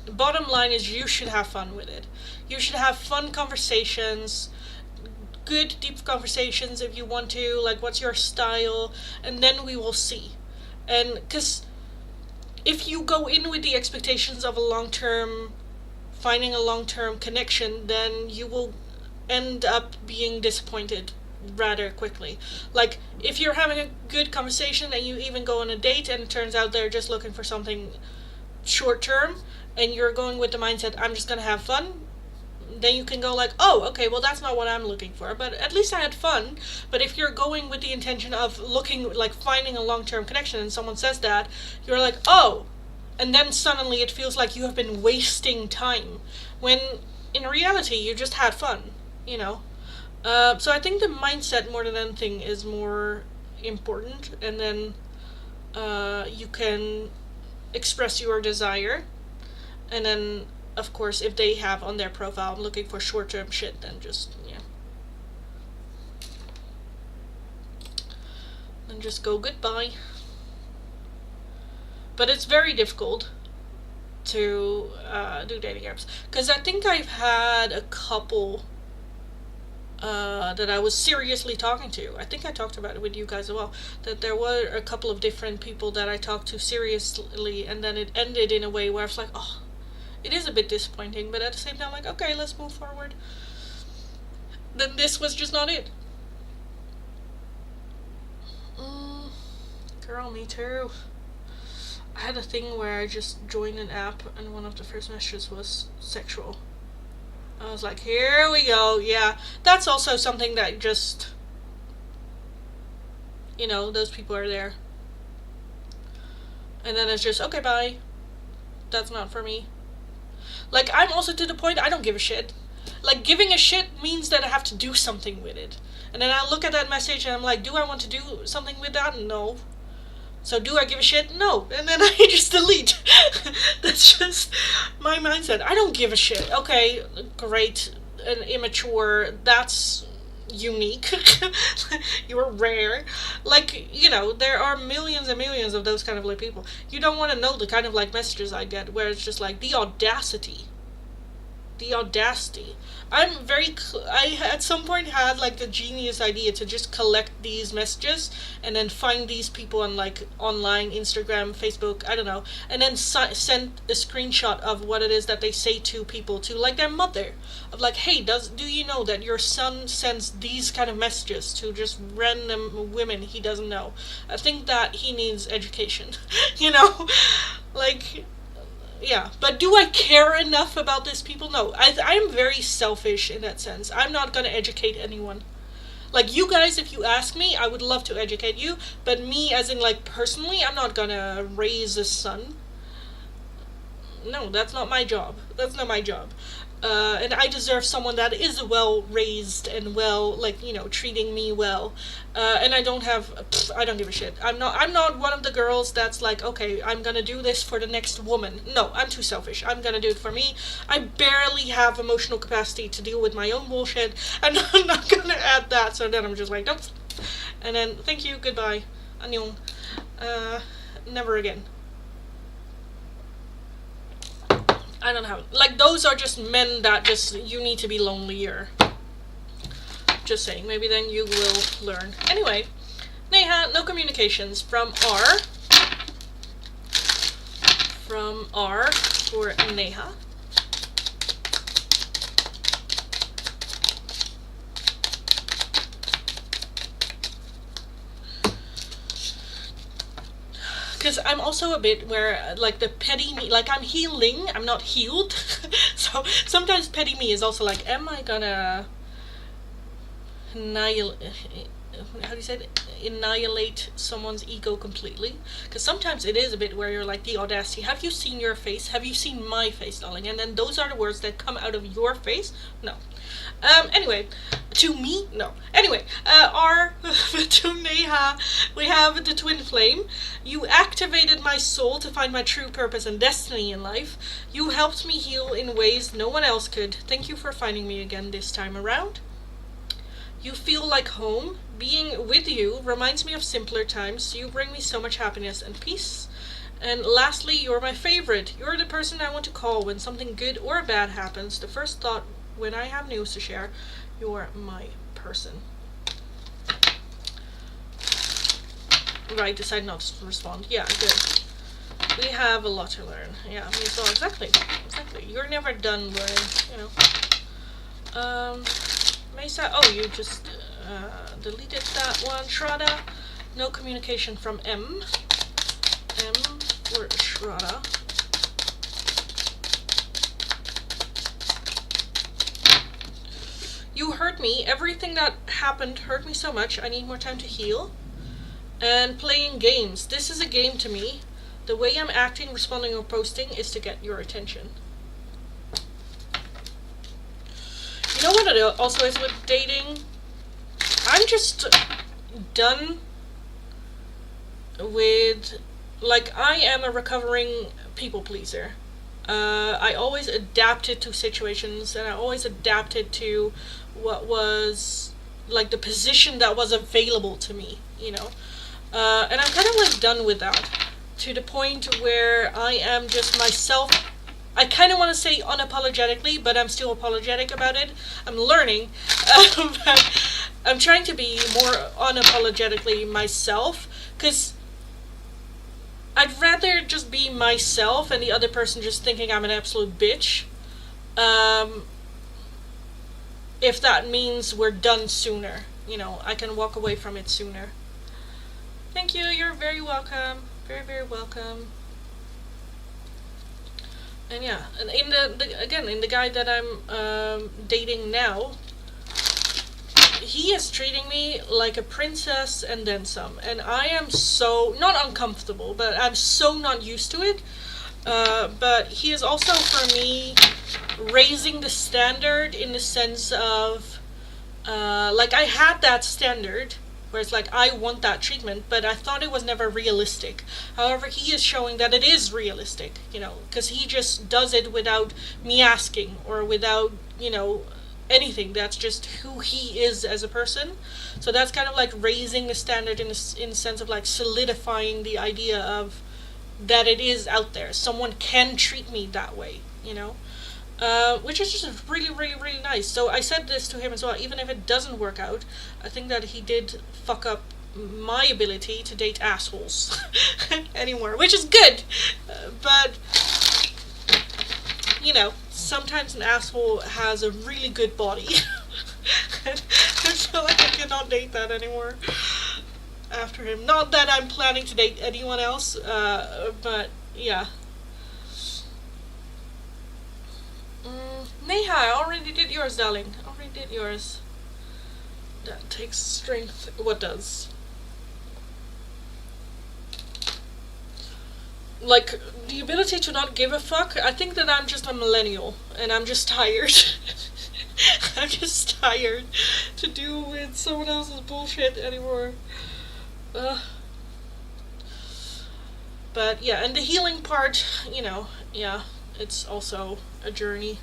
The bottom line is you should have fun with it. You should have fun conversations, good deep conversations if you want to, like what's your style, and then we will see. And because if you go in with the expectations of finding a long-term connection, then you will end up being disappointed rather quickly. Like, if you're having a good conversation and you even go on a date and it turns out they're just looking for something short-term, and you're going with the mindset, I'm just gonna have fun, then you can go like, oh, okay, well that's not what I'm looking for, but at least I had fun. But if you're going with the intention of looking, like finding a long-term connection, and someone says that, you're like, oh, and then suddenly it feels like you have been wasting time, when in reality you just had fun, you know? So I think the mindset more than anything is more important, and then you can express your desire, and then of course, if they have on their profile, I'm looking for short-term shit, then just, yeah. Then just go goodbye. But it's very difficult to do dating apps. Because I think I've had a couple that I was seriously talking to. I think I talked about it with you guys as well. That there were a couple of different people that I talked to seriously, and then it ended in a way where I was like, oh, it is a bit disappointing, but at the same time, like, okay, let's move forward. Then this was just not it. Girl, me too. I had a thing where I just joined an app and one of the first messages was sexual. I was like, here we go, yeah. That's also something that just, you know, those people are there. And then it's just, okay, bye. That's not for me. Like, I'm also to the point, I don't give a shit. Like, giving a shit means that I have to do something with it. And then I look at that message and I'm like, do I want to do something with that? No. So do I give a shit? No. And then I just delete. That's just my mindset. I don't give a shit. Okay, great and immature. That's unique. You're rare. Like, you know, there are millions and millions of those kind of like people. You don't want to know the kind of like messages I get where it's just like the the audacity. I at some point had like the genius idea to just collect these messages and then find these people on like online, Instagram, Facebook, I don't know, and then send a screenshot of what it is that they say to people, to like their mother, of like, hey, do you know that your son sends these kind of messages to just random women he doesn't know? I think that he needs education, you know, like. Yeah, but do I care enough about these people? No, I'm very selfish in that sense. I'm not gonna educate anyone. Like, you guys, if you ask me, I would love to educate you, but me, as in, like, personally, I'm not gonna raise a son. No, that's not my job. That's not my job. And I deserve someone that is well raised and well, like, you know, treating me well. And I don't I don't give a shit. I'm not one of the girls that's like, okay, I'm gonna do this for the next woman. No, I'm too selfish. I'm gonna do it for me. I barely have emotional capacity to deal with my own bullshit, and I'm not gonna add that, so then I'm just like, nope. And then, thank you, goodbye, annyeong. Never again. I don't have it. Like, those are just men that just, you need to be lonelier. Just saying, maybe then you will learn. Anyway, Neha, no communications from R. From R for Neha. Because I'm also a bit where, like, the petty me, like, I'm healing, I'm not healed. So sometimes petty me is also like, am I gonna annihilate, how do you say it? Annihilate someone's ego completely? Because sometimes it is a bit where you're like, the audacity. Have you seen your face? Have you seen my face, darling? And then those are the words that come out of your face? No. Anyway, to me, no. Anyway, to Neha, we have the twin flame. You activated my soul to find my true purpose and destiny in life. You helped me heal in ways no one else could. Thank you for finding me again this time around. You feel like home. Being with you reminds me of simpler times. You bring me so much happiness and peace. And lastly, you're my favorite. You're the person I want to call when something good or bad happens. The first thought when I have news to share. You're my person. Right, decide not to respond. Yeah, good. We have a lot to learn. Yeah, me as well. Exactly. You're never done learning, you know. Mesa, oh, you just deleted that one. Shraddha, no communication from M. M for Shraddha. You hurt me. Everything that happened hurt me so much. I need more time to heal. And playing games. This is a game to me. The way I'm acting, responding, or posting is to get your attention. You know what it also is with dating? I'm just done with, like, I am a recovering people pleaser. I always adapted to situations, and I always adapted to what was, like, the position that was available to me, you know? And I'm kind of, like, done with that. To the point where I am just myself. I kind of want to say unapologetically, but I'm still apologetic about it. I'm learning. But I'm trying to be more unapologetically myself, because I'd rather just be myself and the other person just thinking I'm an absolute bitch. If that means we're done sooner. You know, I can walk away from it sooner. Thank you, you're very welcome. Very, very welcome. And yeah, and in the guy that I'm dating now, he is treating me like a princess and then some. And I am so, not uncomfortable, but I'm so not used to it. But he is also, for me, raising the standard in the sense of, like, I had that standard, where it's like, I want that treatment, but I thought it was never realistic. However, he is showing that it is realistic, you know, because he just does it without me asking, or without, you know, anything. That's just who he is as a person. So that's kind of like raising the standard in the sense of, like, solidifying the idea of that it is out there. Someone can treat me that way, you know. which is just really, really, really nice. So I said this to him as well. Even if it doesn't work out, I think that he did fuck up my ability to date assholes anymore, which is good. But you know, sometimes an asshole has a really good body. I feel like I cannot date that anymore after him. Not that I'm planning to date anyone else, but yeah. Neha, I already did yours, darling. Already did yours. That takes strength. What does? Like, the ability to not give a fuck. I think that I'm just a millennial, and I'm just tired. I'm just tired to deal with someone else's bullshit anymore. But yeah, and the healing part, you know, yeah, it's also a journey.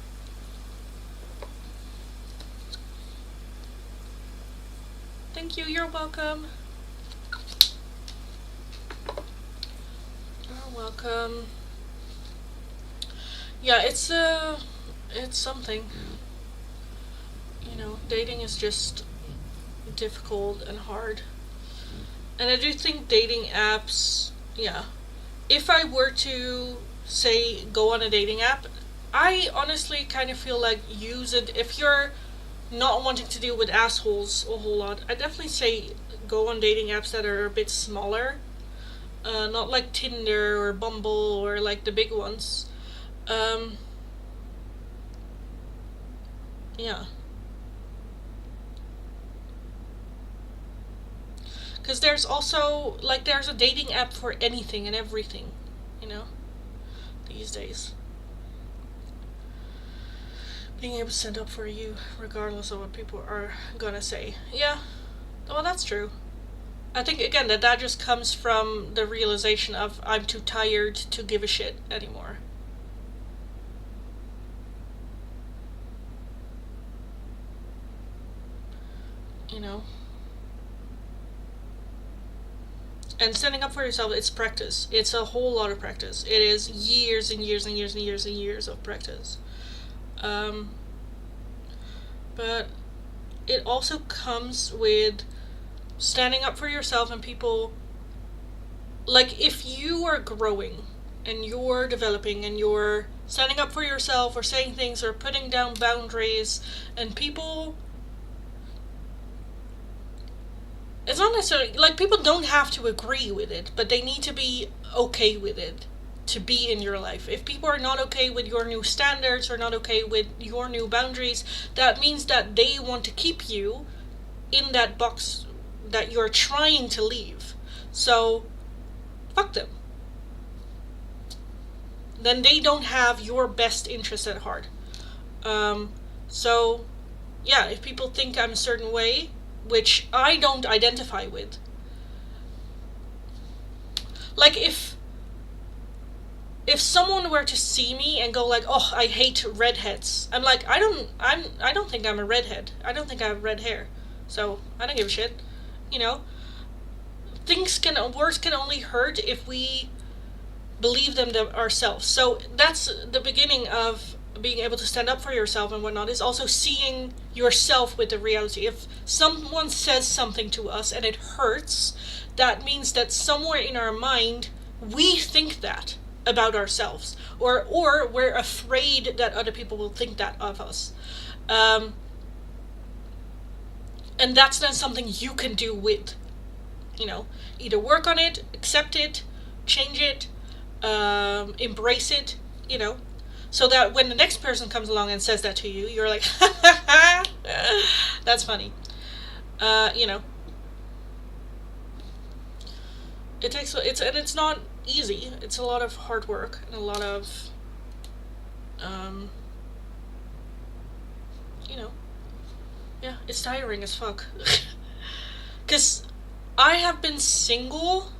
Thank you, you're welcome. You're welcome. Yeah, it's something. You know, dating is just difficult and hard. And I do think dating apps, yeah. If I were to, say, go on a dating app, I honestly kind of feel like use it if you're not wanting to deal with assholes a whole lot. I definitely say go on dating apps that are a bit smaller. Not like Tinder or Bumble or like the big ones. Yeah. Because there's also, like, there's a dating app for anything and everything, you know, these days. Being able to stand up for you, regardless of what people are gonna say. Yeah, well, that's true. I think, again, that just comes from the realization of I'm too tired to give a shit anymore. You know? And standing up for yourself, it's practice. It's a whole lot of practice. It is years and years and years and years and years of practice. But it also comes with standing up for yourself and people. Like, if you are growing and you're developing and you're standing up for yourself or saying things or putting down boundaries, and people, it's not necessarily, like, people don't have to agree with it, but they need to be okay with it to be in your life. If people are not okay with your new standards or not okay with your new boundaries, that means that they want to keep you in that box that you're trying to leave. So, fuck them. Then they don't have your best interest at heart. So, yeah, if people think I'm a certain way, which I don't identify with. Like, if someone were to see me and go like, "Oh, I hate redheads," I'm like, I don't think I'm a redhead. I don't think I have red hair, so I don't give a shit. You know, words can only hurt if we believe them ourselves. So that's the beginning of being able to stand up for yourself and whatnot, is also seeing yourself with the reality. If someone says something to us and it hurts, that means that somewhere in our mind we think that about ourselves, or we're afraid that other people will think that of us, and that's then something you can do with, you know, either work on it, accept it, change it, embrace it, you know, so that when the next person comes along and says that to you, you're like, that's funny. You know, it's not easy. It's a lot of hard work and a lot of, you know, yeah, it's tiring as fuck. Because I have been single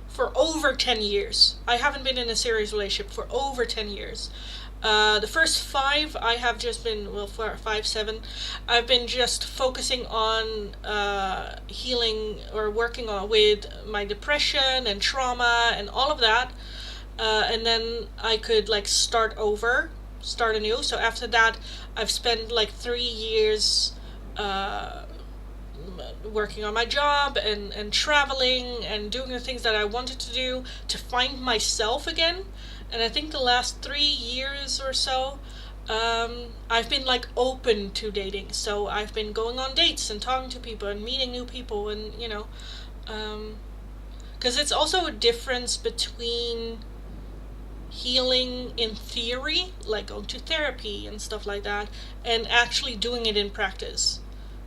for over 10 years. I haven't been in a serious relationship for over 10 years. The first 5, I have just been, well, 5, 7, I've been just focusing on healing or working on with my depression and trauma and all of that. And then I could, like, start over start anew. So after that, I've spent like 3 years working on my job and traveling and doing the things that I wanted to do to find myself again. And I think the last 3 years or so, I've been like open to dating. So I've been going on dates and talking to people and meeting new people, and you know, because it's also a difference between healing in theory, like going to therapy and stuff like that, and actually doing it in practice.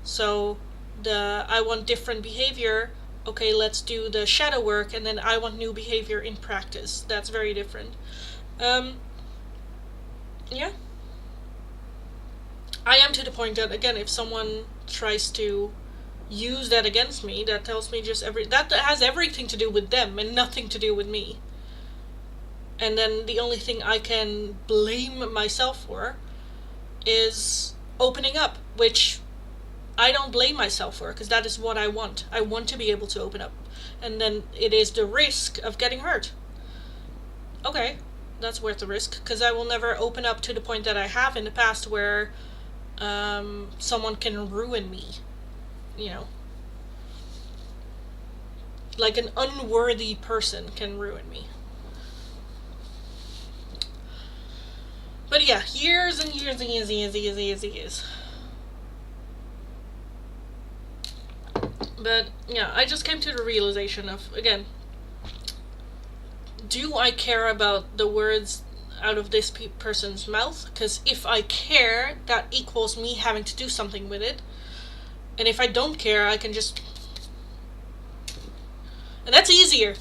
So I want different behavior, okay, let's do the shadow work, and then I want new behavior in practice. That's very different. Yeah. I am to the point that, again, if someone tries to use that against me, that tells me that has everything to do with them and nothing to do with me. And then the only thing I can blame myself for is opening up, which I don't blame myself for, because that is what I want. I want to be able to open up. And then it is the risk of getting hurt. Okay, that's worth the risk, because I will never open up to the point that I have in the past where someone can ruin me, you know. Like an unworthy person can ruin me. But yeah, years and years and years and years and years and years. But yeah, I just came to the realization of, again, do I care about the words out of this person's mouth? Because if I care, that equals me having to do something with it. And if I don't care, I can just... And that's easier.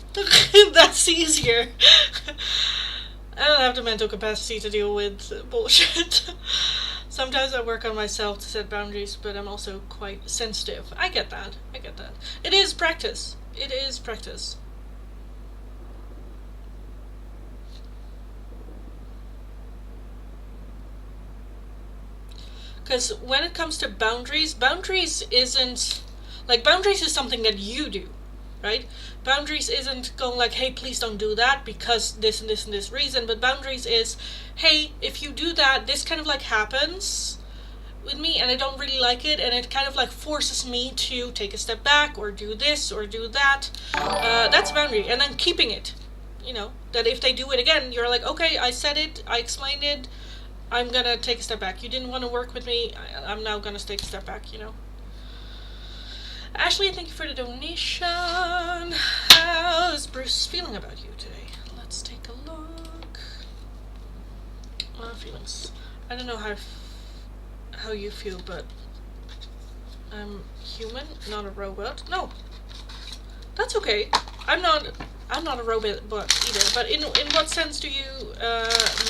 That's easier. I don't have the mental capacity to deal with bullshit. Sometimes I work on myself to set boundaries, but I'm also quite sensitive. I get that. It is practice. Because when it comes to boundaries isn't... Like, boundaries is something that you do, right? Boundaries isn't going like, hey, please don't do that because this and this and this reason. But boundaries is, hey, if you do that, this kind of like happens with me and I don't really like it, and it kind of like forces me to take a step back or do this or do that. That's a boundary. And then keeping it, you know, that if they do it again, you're like, okay, I said it, I explained it, I'm gonna take a step back. You didn't want to work with me, I'm now gonna take a step back, you know. Ashley, thank you for the donation. How's Bruce feeling about you today? Let's take a look. Feelings. I don't know how you feel, but I'm human, not a robot. No, that's okay. I'm not a robot either. But in what sense do you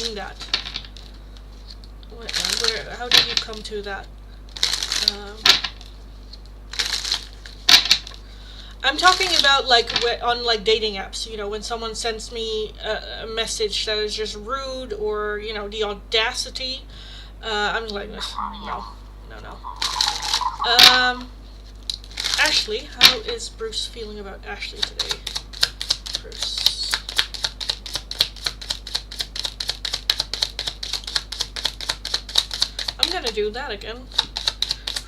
mean that? Where? How did you come to that? I'm talking about like on like dating apps, you know, when someone sends me a message that is just rude, or you know, the audacity. I'm like, no. Ashley, how is Bruce feeling about Ashley today? Bruce. I'm gonna do that again.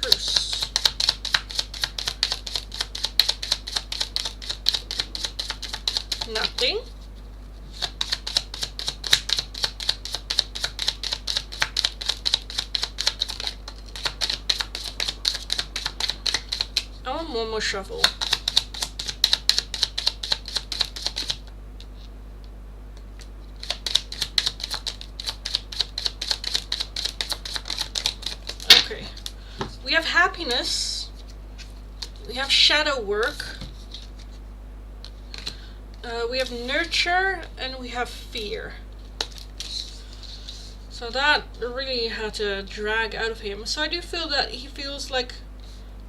Bruce. Nothing. I want one more shuffle. Okay. We have happiness. We have shadow work. We have nurture, and we have fear. So that really had to drag out of him. So I do feel that he feels like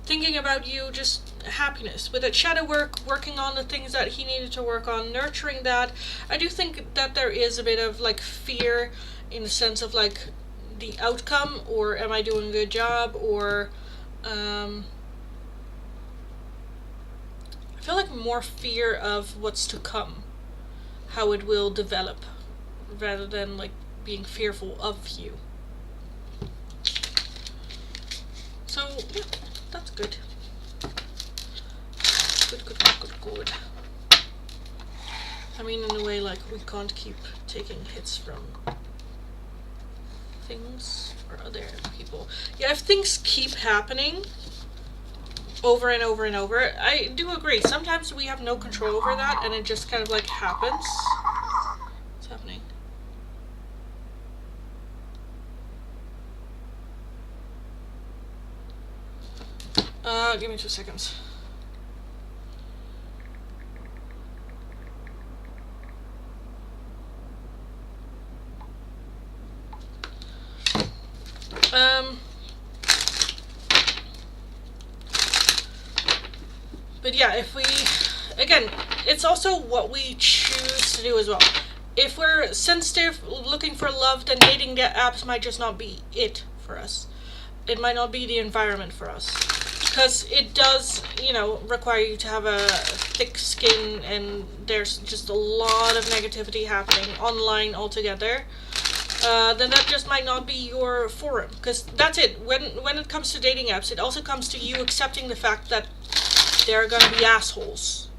thinking about you, just happiness. With that shadow work, working on the things that he needed to work on, nurturing that. I do think that there is a bit of like fear in the sense of like the outcome, or am I doing a good job, or I feel like more fear of what's to come, how it will develop, rather than like being fearful of you. So yeah, that's good. Good. I mean, in a way, like, we can't keep taking hits from things or other people. Yeah, if things keep happening over and over and over, I do agree. Sometimes we have no control over that, and it just kind of like happens. What's happening? Give me 2 seconds. But yeah, if we, again, it's also what we choose to do as well. If we're sensitive, looking for love, then dating apps might just not be it for us. It might not be the environment for us. Because it does, you know, require you to have a thick skin, and there's just a lot of negativity happening online altogether. Then that just might not be your forum. Because that's it. When it comes to dating apps, it also comes to you accepting the fact that there are gonna be assholes.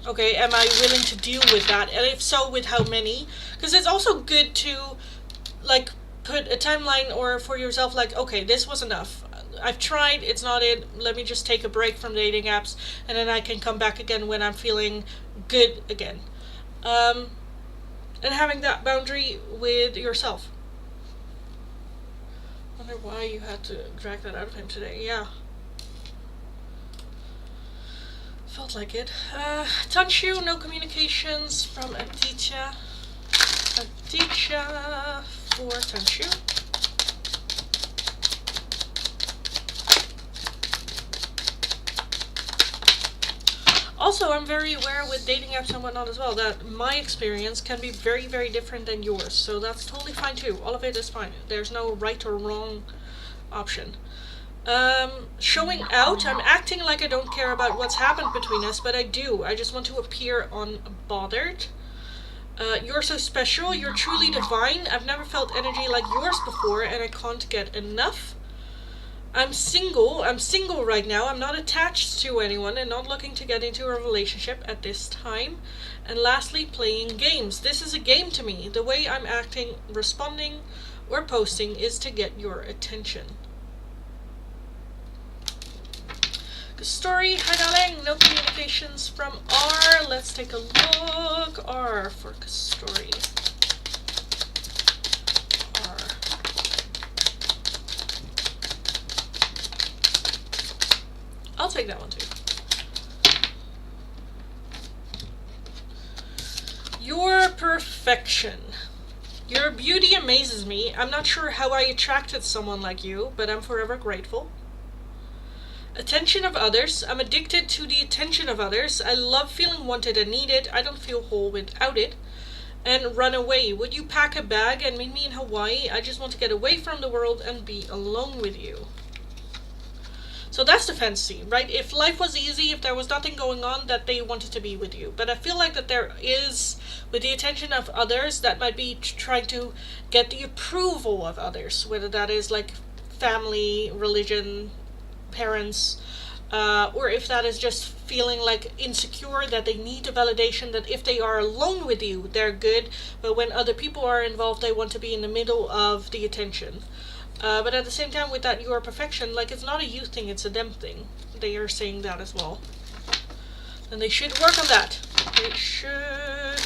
Okay, am I willing to deal with that? And if so, with how many? Because it's also good to, like, put a timeline or for yourself, like, okay, this was enough. I've tried, it's not it. Let me just take a break from dating apps, and then I can come back again when I'm feeling good again. And having that boundary with yourself. I wonder why you had to drag that out of him today. Yeah. Felt like it. Tanshu, no communications from Aditya. Aditya for Tanshu. Also, I'm very aware with dating apps and whatnot as well that my experience can be very, very different than yours. So that's totally fine too. All of it is fine. There's no right or wrong option. Showing out, I'm acting like I don't care about what's happened between us, but I do. I just want to appear unbothered. You're so special, you're truly divine. I've never felt energy like yours before, and I can't get enough. I'm single right now. I'm not attached to anyone and not looking to get into a relationship at this time. And lastly, playing games. This is a game to me. The way I'm acting, responding, or posting is to get your attention. Story, hi darling, no communications from R. Let's take a look. R for story. R. I'll take that one too. Your perfection. Your beauty amazes me. I'm not sure how I attracted someone like you, but I'm forever grateful. Attention of others. I'm addicted to the attention of others. I love feeling wanted and needed. I don't feel whole without it. And run away. Would you pack a bag and meet me in Hawaii? I just want to get away from the world and be alone with you. So that's the fantasy, right? If life was easy, if there was nothing going on, that they wanted to be with you. But I feel like that there is, with the attention of others, that might be trying to get the approval of others. Whether that is like family, religion, parents, or if that is just feeling like insecure, that they need a validation that if they are alone with you, they're good, but when other people are involved, they want to be in the middle of the attention. But at the same time, with that your perfection, like, it's not a you thing, it's a them thing. They are saying that as well. And they should work on that. They should.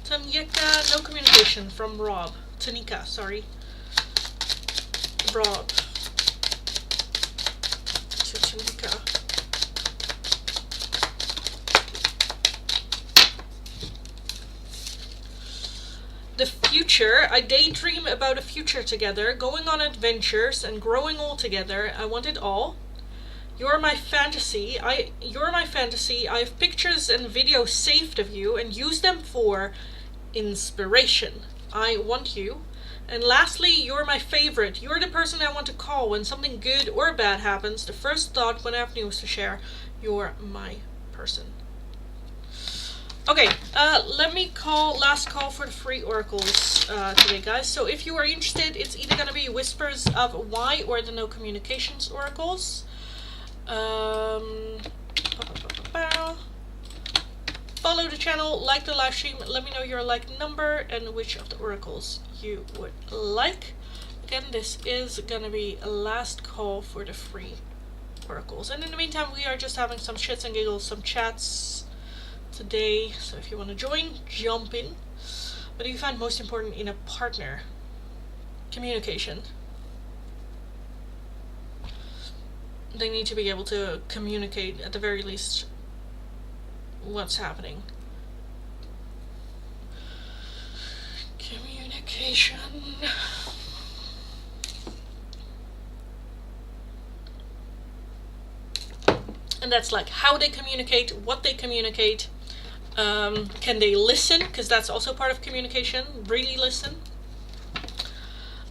Tanika, no communication from Rob. Tanika, sorry. Rob to Tanika. The future. I daydream about a future together, going on adventures and growing old together. I want it all. You're my fantasy. You're my fantasy. I have pictures and videos saved of you and use them for inspiration. I want you. And lastly, you're my favorite. You're the person I want to call when something good or bad happens. The first thought when I have news to share. You're my person. Okay, let me last call for the free oracles today, guys. So if you are interested, it's either going to be Whispers of Why or the No Communications oracles. Follow the channel, like the live stream, let me know your like number and which of the oracles you would like. Again, this is gonna be a last call for the free oracles. And in the meantime, we are just having some shits and giggles, some chats today. So if you want to join, jump in. What do you find most important in a partner? Communication. They need to be able to communicate, at the very least, what's happening. Communication. And that's like how they communicate, what they communicate. Can they listen? Because that's also part of communication. Really listen.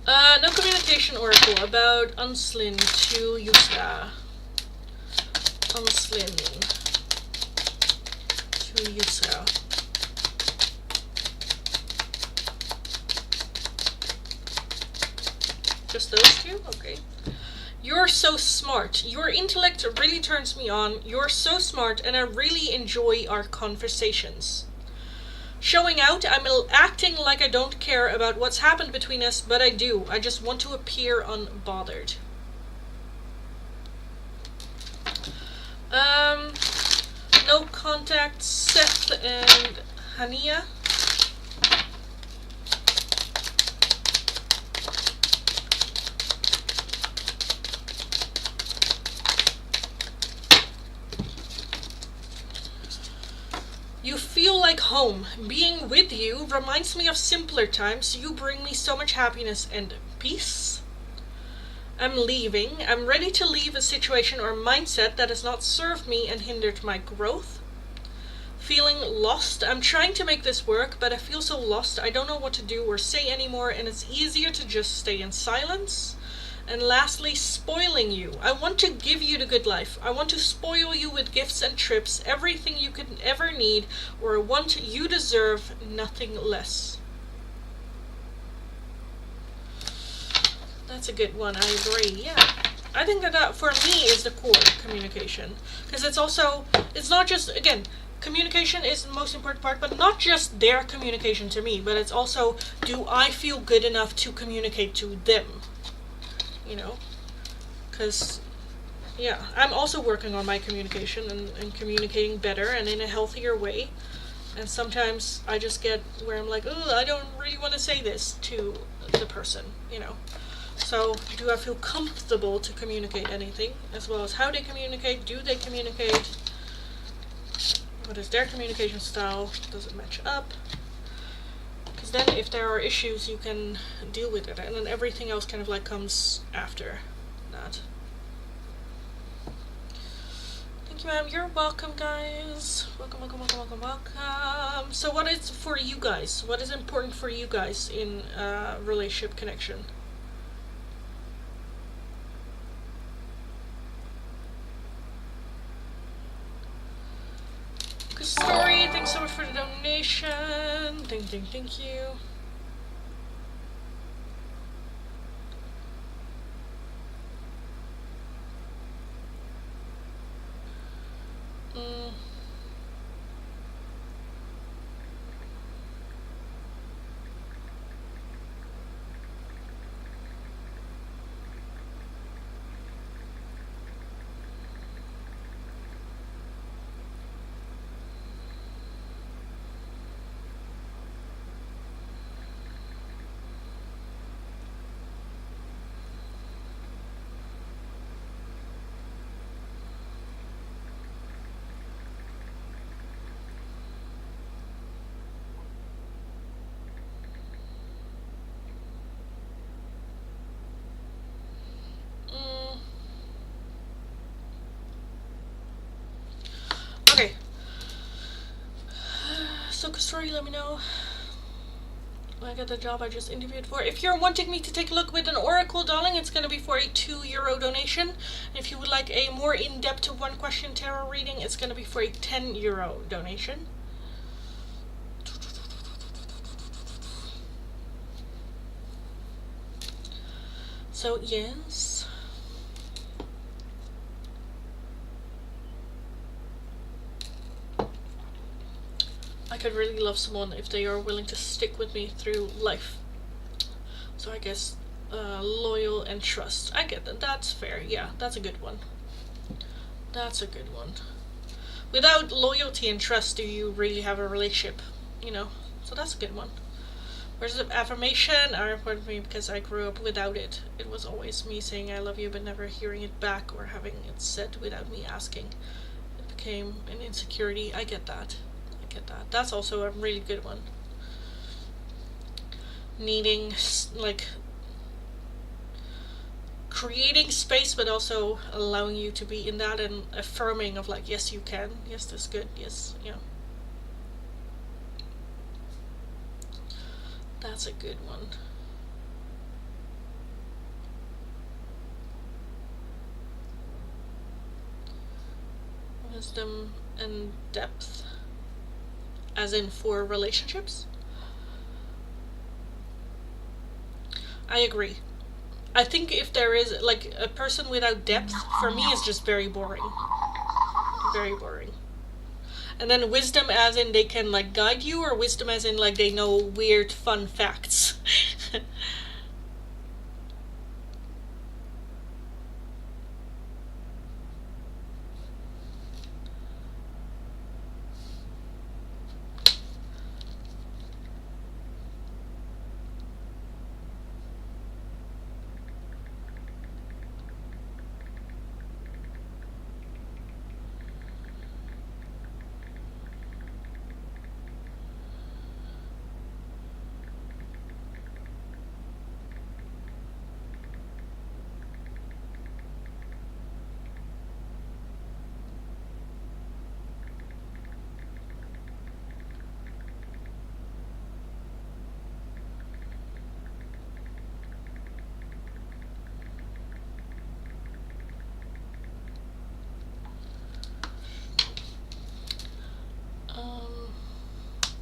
No communication oracle about Unslin to Yusra. Unslin to Yusra. Just those two? Okay. You're so smart. Your intellect really turns me on. You're so smart and I really enjoy our conversations. Showing out, I'm acting like I don't care about what's happened between us, but I do. I just want to appear unbothered. No contact, Seth and Hania. You feel like home. Being with you reminds me of simpler times. You bring me so much happiness and peace. I'm leaving. I'm ready to leave a situation or mindset that has not served me and hindered my growth. Feeling lost. I'm trying to make this work, but I feel so lost. I don't know what to do or say anymore, and it's easier to just stay in silence. And lastly, spoiling you. I want to give you the good life. I want to spoil you with gifts and trips, everything you could ever need or want. You deserve nothing less. That's a good one, I agree, yeah. I think that for me is the core communication. Because it's not just, again, communication is the most important part, but not just their communication to me, but it's also, do I feel good enough to communicate to them? You know, because, yeah, I'm also working on my communication and communicating better and in a healthier way. And sometimes I just get where I'm like, oh, I don't really want to say this to the person, you know. So, do I feel comfortable to communicate anything, as well as how they communicate? Do they communicate? What is their communication style? Does it match up? Because then if there are issues, you can deal with it, and then everything else kind of like comes after that. Thank you, ma'am. You're welcome, guys. Welcome, welcome, welcome, welcome, welcome. So what is for you guys? What is important for you guys in relationship connection? Story, thanks so much for the donation. Thank you. Okay. So, Story, let me know. I got the job I just interviewed for. If you're wanting me to take a look with an oracle, darling, it's going to be for a €2 donation. And if you would like a more in-depth one-question tarot reading, it's going to be for a €10 donation. So yes. I could really love someone if they are willing to stick with me through life. So I guess loyal and trust. I get that. That's fair. Yeah, that's a good one. That's a good one. Without loyalty and trust, do you really have a relationship? You know, so that's a good one. Words of affirmation are important for me because I grew up without it. It was always me saying I love you but never hearing it back or having it said without me asking. It became an insecurity. I get that. That's also a really good one. Needing, like, creating space but also allowing you to be in that and affirming of like, yes you can, yes that's good, yes, yeah. That's a good one. Wisdom and depth. As in for relationships? I agree. I think if there is, like, a person without depth, for me is just very boring. Very boring. And then wisdom as in they can, like, guide you, or wisdom as in, like, they know weird, fun facts?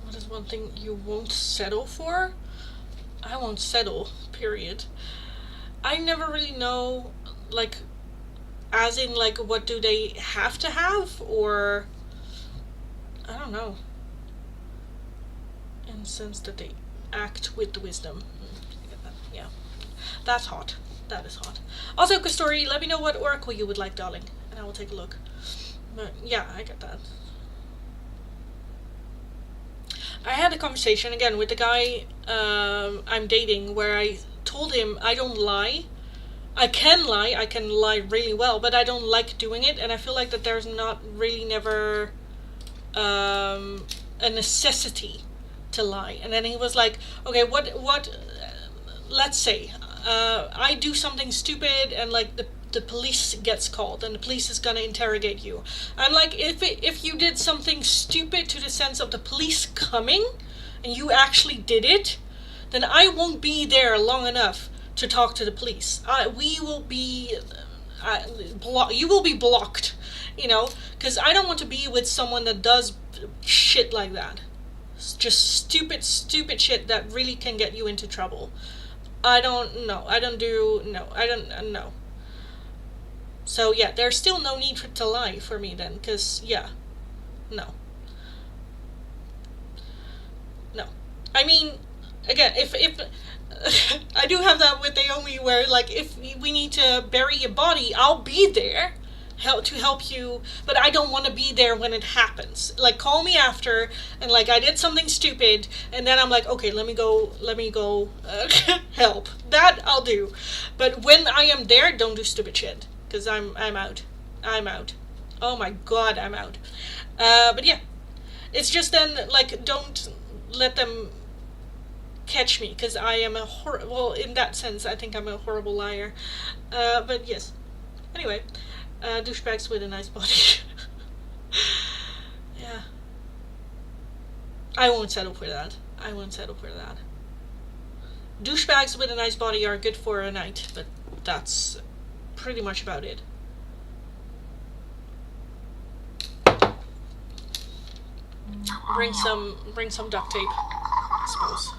What is one thing you won't settle for? I won't settle, period. I never really know, like, as in, like, what do they have to have, or I don't know, in the sense that they act with the wisdom. I get that. Yeah, that's hot. That is hot. Also, Kastori, let me know what oracle you would like, darling, and I will take a look. But yeah, I get that. I had a conversation again with the guy I'm dating where I told him I don't lie. I can lie really well, but I don't like doing it, and I feel like that there's not really never a necessity to lie. And then he was like, okay, what let's say I do something stupid and like the police gets called and the police is gonna interrogate you. I'm like, if you did something stupid to the sense of the police coming and you actually did it, then I won't be there long enough to talk to the police. You will be blocked, you know, because I don't want to be with someone that does shit like that. It's just stupid shit that really can get you into trouble. I don't know. No. So yeah, there's still no need to lie for me then, because yeah, no. I mean, again, if I do have that with Naomi, where like if we need to bury a body, I'll be there, to help you, but I don't want to be there when it happens. Like, call me after, and like I did something stupid, and then I'm like, okay, let me go help. That I'll do, but when I am there, don't do stupid shit. Because I'm out. Oh my god, I'm out. But yeah, it's just then, like, don't let them catch me, because I am well, in that sense, I think I'm a horrible liar. But yes. Anyway, douchebags with a nice body. Yeah. I won't settle for that. Douchebags with a nice body are good for a night, but that's pretty much about it. Bring some duct tape, I suppose.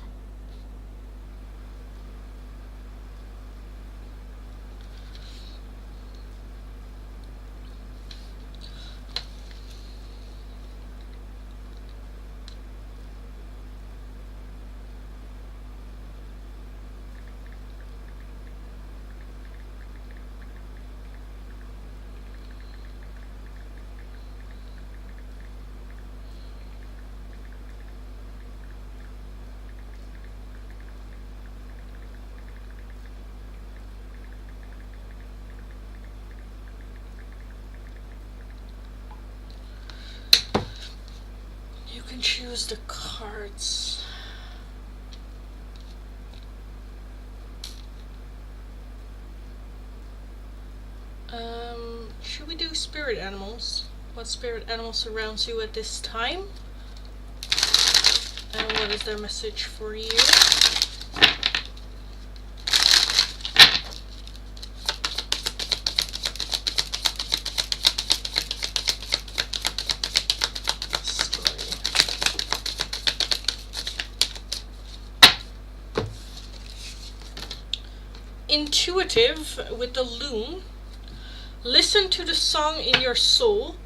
choose the cards. Should we do spirit animals? What spirit animal surrounds you at this time? And what is their message for you? Intuitive with the loom. Listen to the song in your soul.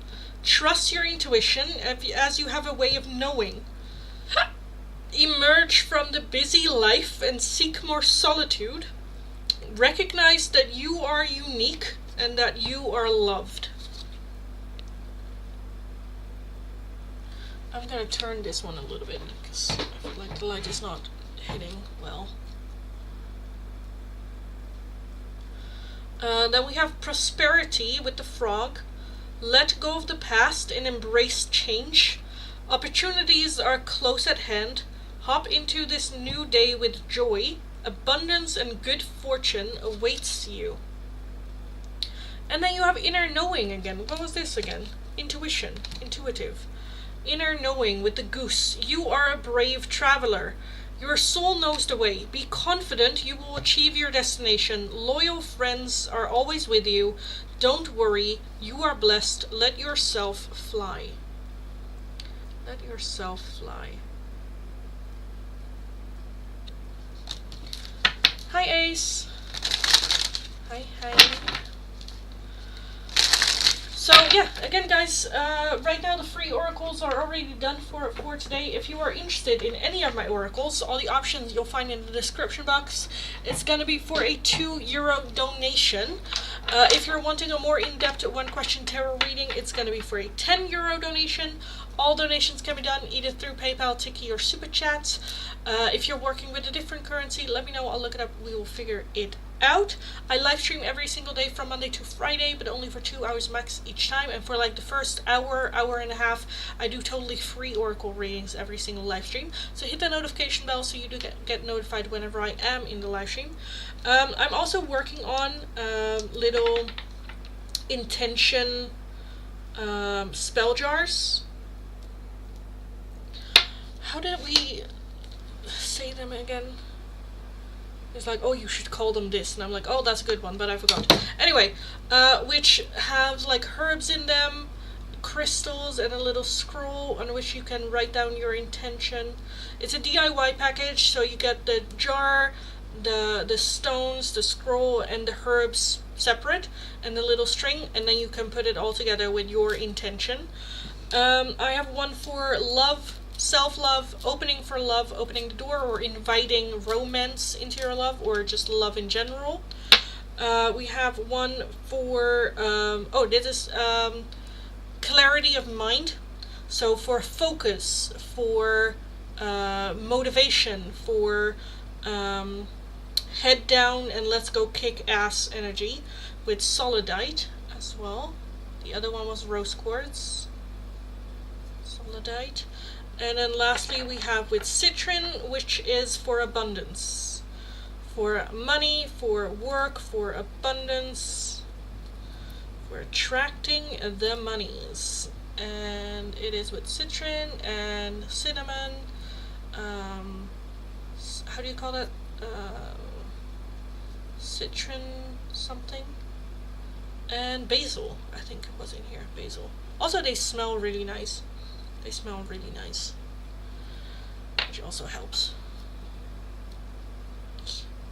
Trust your intuition as you have a way of knowing. Emerge from the busy life and seek more solitude. Recognize that you are unique and that you are loved. I'm gonna turn this one a little bit because I feel like the light is not hitting well. Then we have prosperity with the frog. Let go of the past and embrace change. Opportunities are close at hand. Hop into this new day with joy. Abundance and good fortune awaits you. And then you have inner knowing again. What was this again? Intuition. Intuitive. Inner knowing with the goose. You are a brave traveler. Your soul knows the way. Be confident you will achieve your destination. Loyal friends are always with you. Don't worry. You are blessed. Let yourself fly. Let yourself fly. Hi, Ace. Hi, hi. So yeah, again guys, right now the free oracles are already done for today. If you are interested in any of my oracles, all the options you'll find in the description box. It's gonna be for a €2 donation. If you're wanting a more in-depth one-question tarot reading, it's gonna be for a €10 donation. All donations can be done either through PayPal, Tiki, or Super Chats. If you're working with a different currency, let me know. I'll look it up. We will figure it out. I live stream every single day from Monday to Friday, but only for 2 hours max each time. And for like the first hour and a half, I do totally free oracle readings every single live stream. So hit the notification bell so you do get notified whenever I am in the live stream. I'm also working on little intention spell jars. How did we say them again? It's like, oh, you should call them this, and I'm like, oh, that's a good one, but I forgot. Anyway, which have like herbs in them, crystals, and a little scroll on which you can write down your intention. It's a DIY package, so you get the jar, the stones, the scroll, and the herbs separate, and the little string, and then you can put it all together with your intention. I have one for love, self-love, opening for love, opening the door, or inviting romance into your love, or just love in general. We have one for, this is clarity of mind. So for focus, for motivation, for head down and let's go kick ass energy, with solidite as well. The other one was rose quartz, solidite. And then lastly we have with citron, which is for abundance, for money, for work, for abundance, for attracting the monies. And it is with citron and cinnamon, how do you call that, citron something, and basil, I think was in here, basil. Also they smell really nice. They smell really nice, which also helps.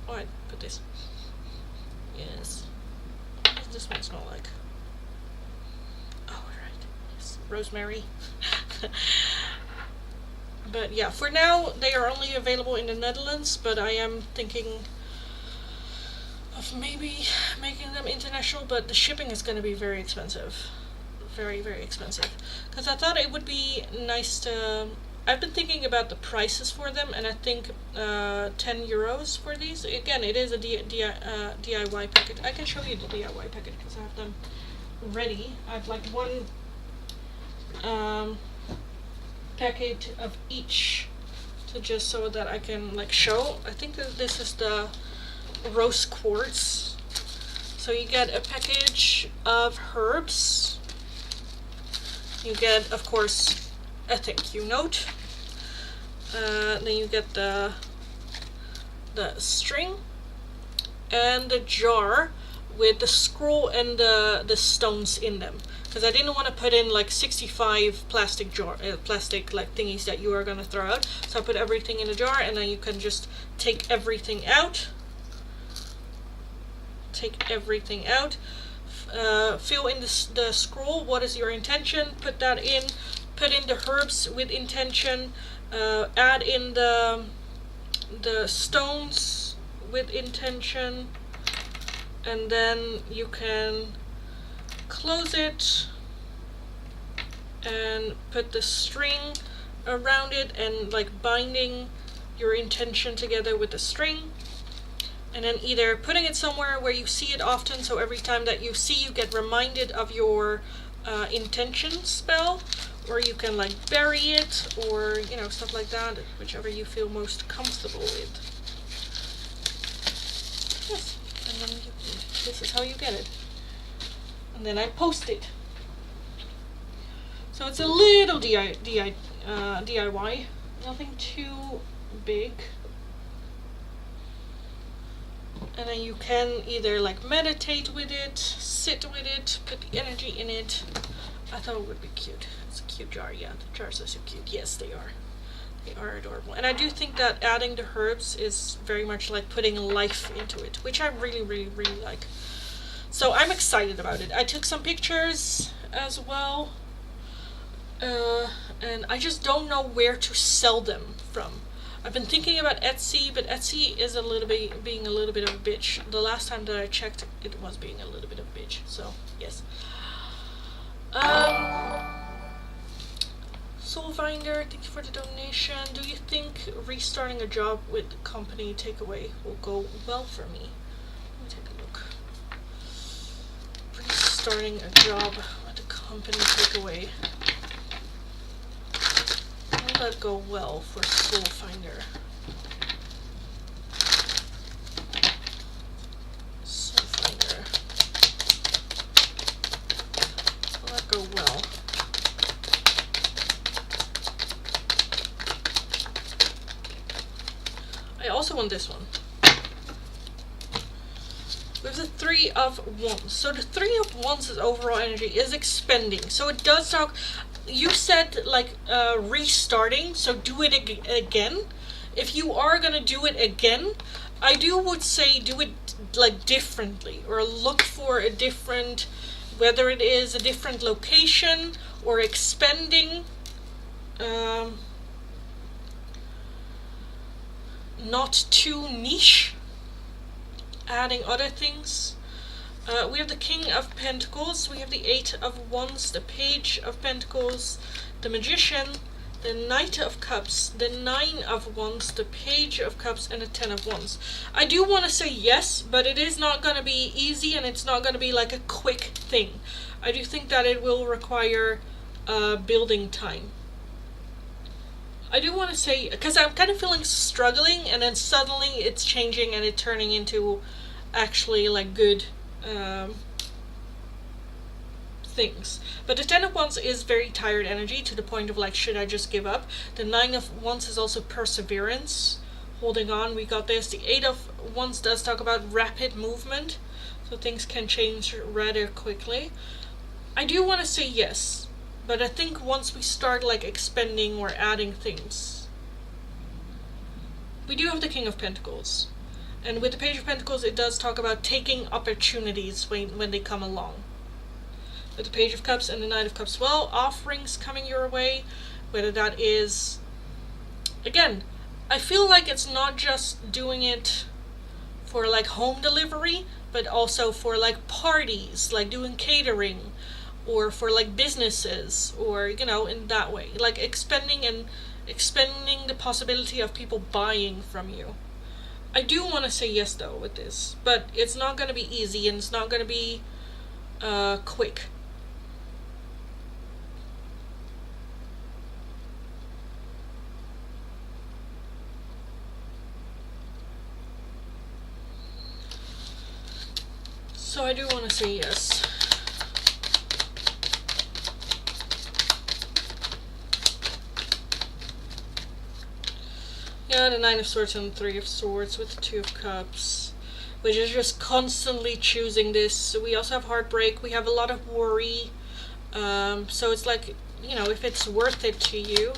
Alright, put this. Yes. What does this one smell like? Oh, right. Yes. Rosemary. But yeah, for now, they are only available in the Netherlands, but I am thinking of maybe making them international, but the shipping is going to be very expensive. Very, very expensive. Because I thought it would be nice to... I've been thinking about the prices for them, and I think €10 for these. Again, it is a DIY packet. I can show you the DIY packet because I have them ready. I have like one packet of each, to just so that I can like show. I think that this is the rose quartz. So you get a package of herbs. You get, of course, a thank you note. Then you get the string and the jar with the scroll and the stones in them, because I didn't want to put in like 65 plastic like thingies that you are gonna throw out. So I put everything in a jar, and then you can just take everything out. Fill in the scroll. What is your intention? Put that in. Put in the herbs with intention. Add in the stones with intention, and then you can close it and put the string around it and like binding your intention together with the string, and then either putting it somewhere where you see it often, so every time that you see you get reminded of your intention spell, or you can like bury it, or you know, stuff like that, whichever you feel most comfortable with. Yes, and then this is how you get it. And then I post it. So it's a little DIY, nothing too big. And then you can either like meditate with it, sit with it, put the energy in it. I thought it would be cute. It's a cute jar, yeah. The jars are so cute. Yes, they are. They are adorable. And I do think that adding the herbs is very much like putting life into it, which I really, really, really like. So I'm excited about it. I took some pictures as well. And I just don't know where to sell them from. I've been thinking about Etsy, but Etsy is being a little bit of a bitch. The last time that I checked, it was being a little bit of a bitch. So yes. Soulfinder, thank you for the donation. Do you think restarting a job with company takeaway will go well for me? Let me take a look. Restarting a job with a company takeaway. Will that go well for Soulfinder? Soulfinder. Will that go well? I also want this one. We have the 3 of Wands. So the 3 of Wands' overall energy is expending. So it does talk. You said like restarting, so do it again. If you are gonna do it again, I would say do it like differently, or look for a different, whether it is a different location or expending. Not too niche, adding other things. We have the King of Pentacles, we have the 8 of Wands, the Page of Pentacles, the Magician, the Knight of Cups, the 9 of Wands, the Page of Cups, and the 10 of Wands. I do want to say yes, but it is not going to be easy, and it's not going to be like a quick thing. I do think that it will require building time. I do want to say, because I'm kind of feeling struggling, and then suddenly it's changing and it's turning into actually like good things. But the 10 of Wands is very tired energy, to the point of like, should I just give up? The 9 of Wands is also perseverance, holding on, we got this. The 8 of Wands does talk about rapid movement, so things can change rather quickly. I do want to say yes, but I think once we start like expending or adding things. We do have the King of Pentacles. And with the Page of Pentacles, it does talk about taking opportunities when they come along. With the Page of Cups and the Knight of Cups, well, offerings coming your way, whether that is, again, I feel like it's not just doing it for like home delivery, but also for like parties, like doing catering, or for like businesses, or you know, in that way, like expending the possibility of people buying from you. I do want to say yes though with this, but it's not going to be easy, and it's not going to be quick. do want to say yes. Yeah, the Nine of Swords and the Three of Swords with the Two of Cups, which is just constantly choosing this. We also have heartbreak. We have a lot of worry. So it's like, you know, if it's worth it to you.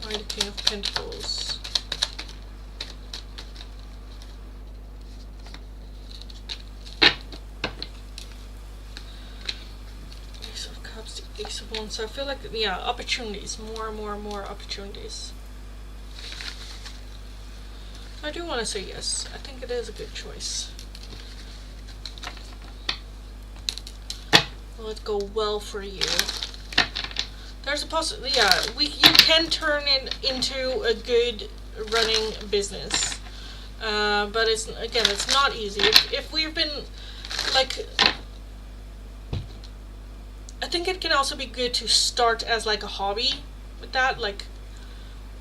Why the King of Pentacles? Ace of Cups, the Ace of Wands. So I feel like, yeah, opportunities. More opportunities. I do want to say yes. I think it is a good choice. Will it go well for you? There's a possibility, yeah, you can turn it into a good running business. But it's, again, it's not easy. If we've been, like, I think it can also be good to start as like a hobby with that, like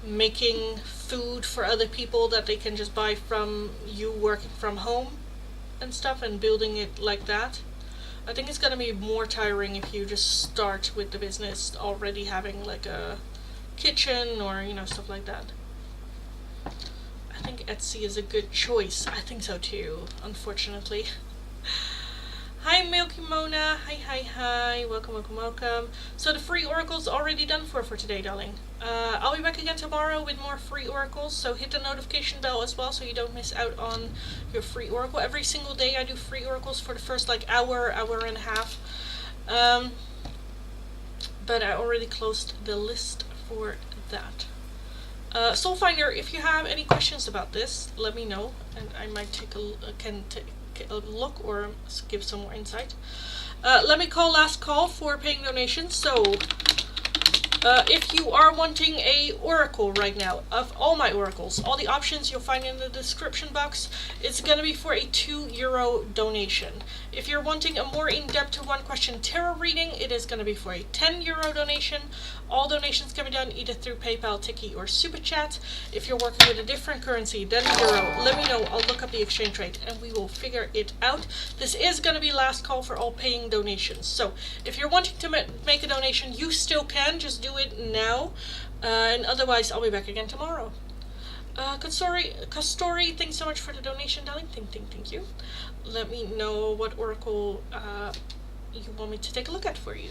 making food for other people that they can just buy from you working from home and stuff, and building it like that. I think it's gonna be more tiring if you just start with the business already having like a kitchen or, you know, stuff like that. I think Etsy is a good choice. I think so too, unfortunately. Hi Milky Mona, hi, welcome. So the free oracle's already done for today, darling. I'll be back again tomorrow with more free oracles, so hit the notification bell as well so you don't miss out on your free oracle. Every single day I do free oracles for the first like hour and a half. But I already closed the list for that. Soul Finder, if you have any questions about this, let me know, and I might take a look or give some more insight. Let me call last call for paying donations. So if you are wanting a oracle right now, of all my oracles, all the options you'll find in the description box, it's going to be for a €2 donation. If you're wanting a more in-depth one question tarot reading, it is going to be for a €10 donation. All donations can be done either through PayPal, Tiki, or Super Chat. If you're working with a different currency than euro, let me know. I'll look up the exchange rate and we will figure it out. This is going to be last call for all paying donations. So if you're wanting to make a donation, you still can. Just do it now. And otherwise, I'll be back again tomorrow. Kastori, thanks so much for the donation, darling. Thank you. Let me know what oracle you want me to take a look at for you.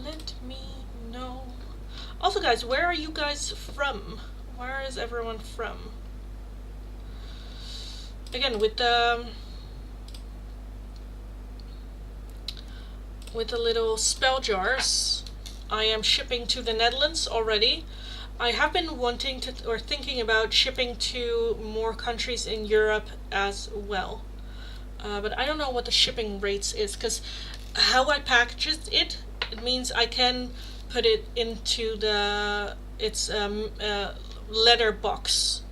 Let me know. Also, guys, where are you guys from? Where is everyone from? Again, with the little spell jars, I am shipping to the Netherlands already. I have been wanting to, or thinking about shipping to more countries in Europe as well. But I don't know what the shipping rates is, because how I packaged it means I can put it into its letter box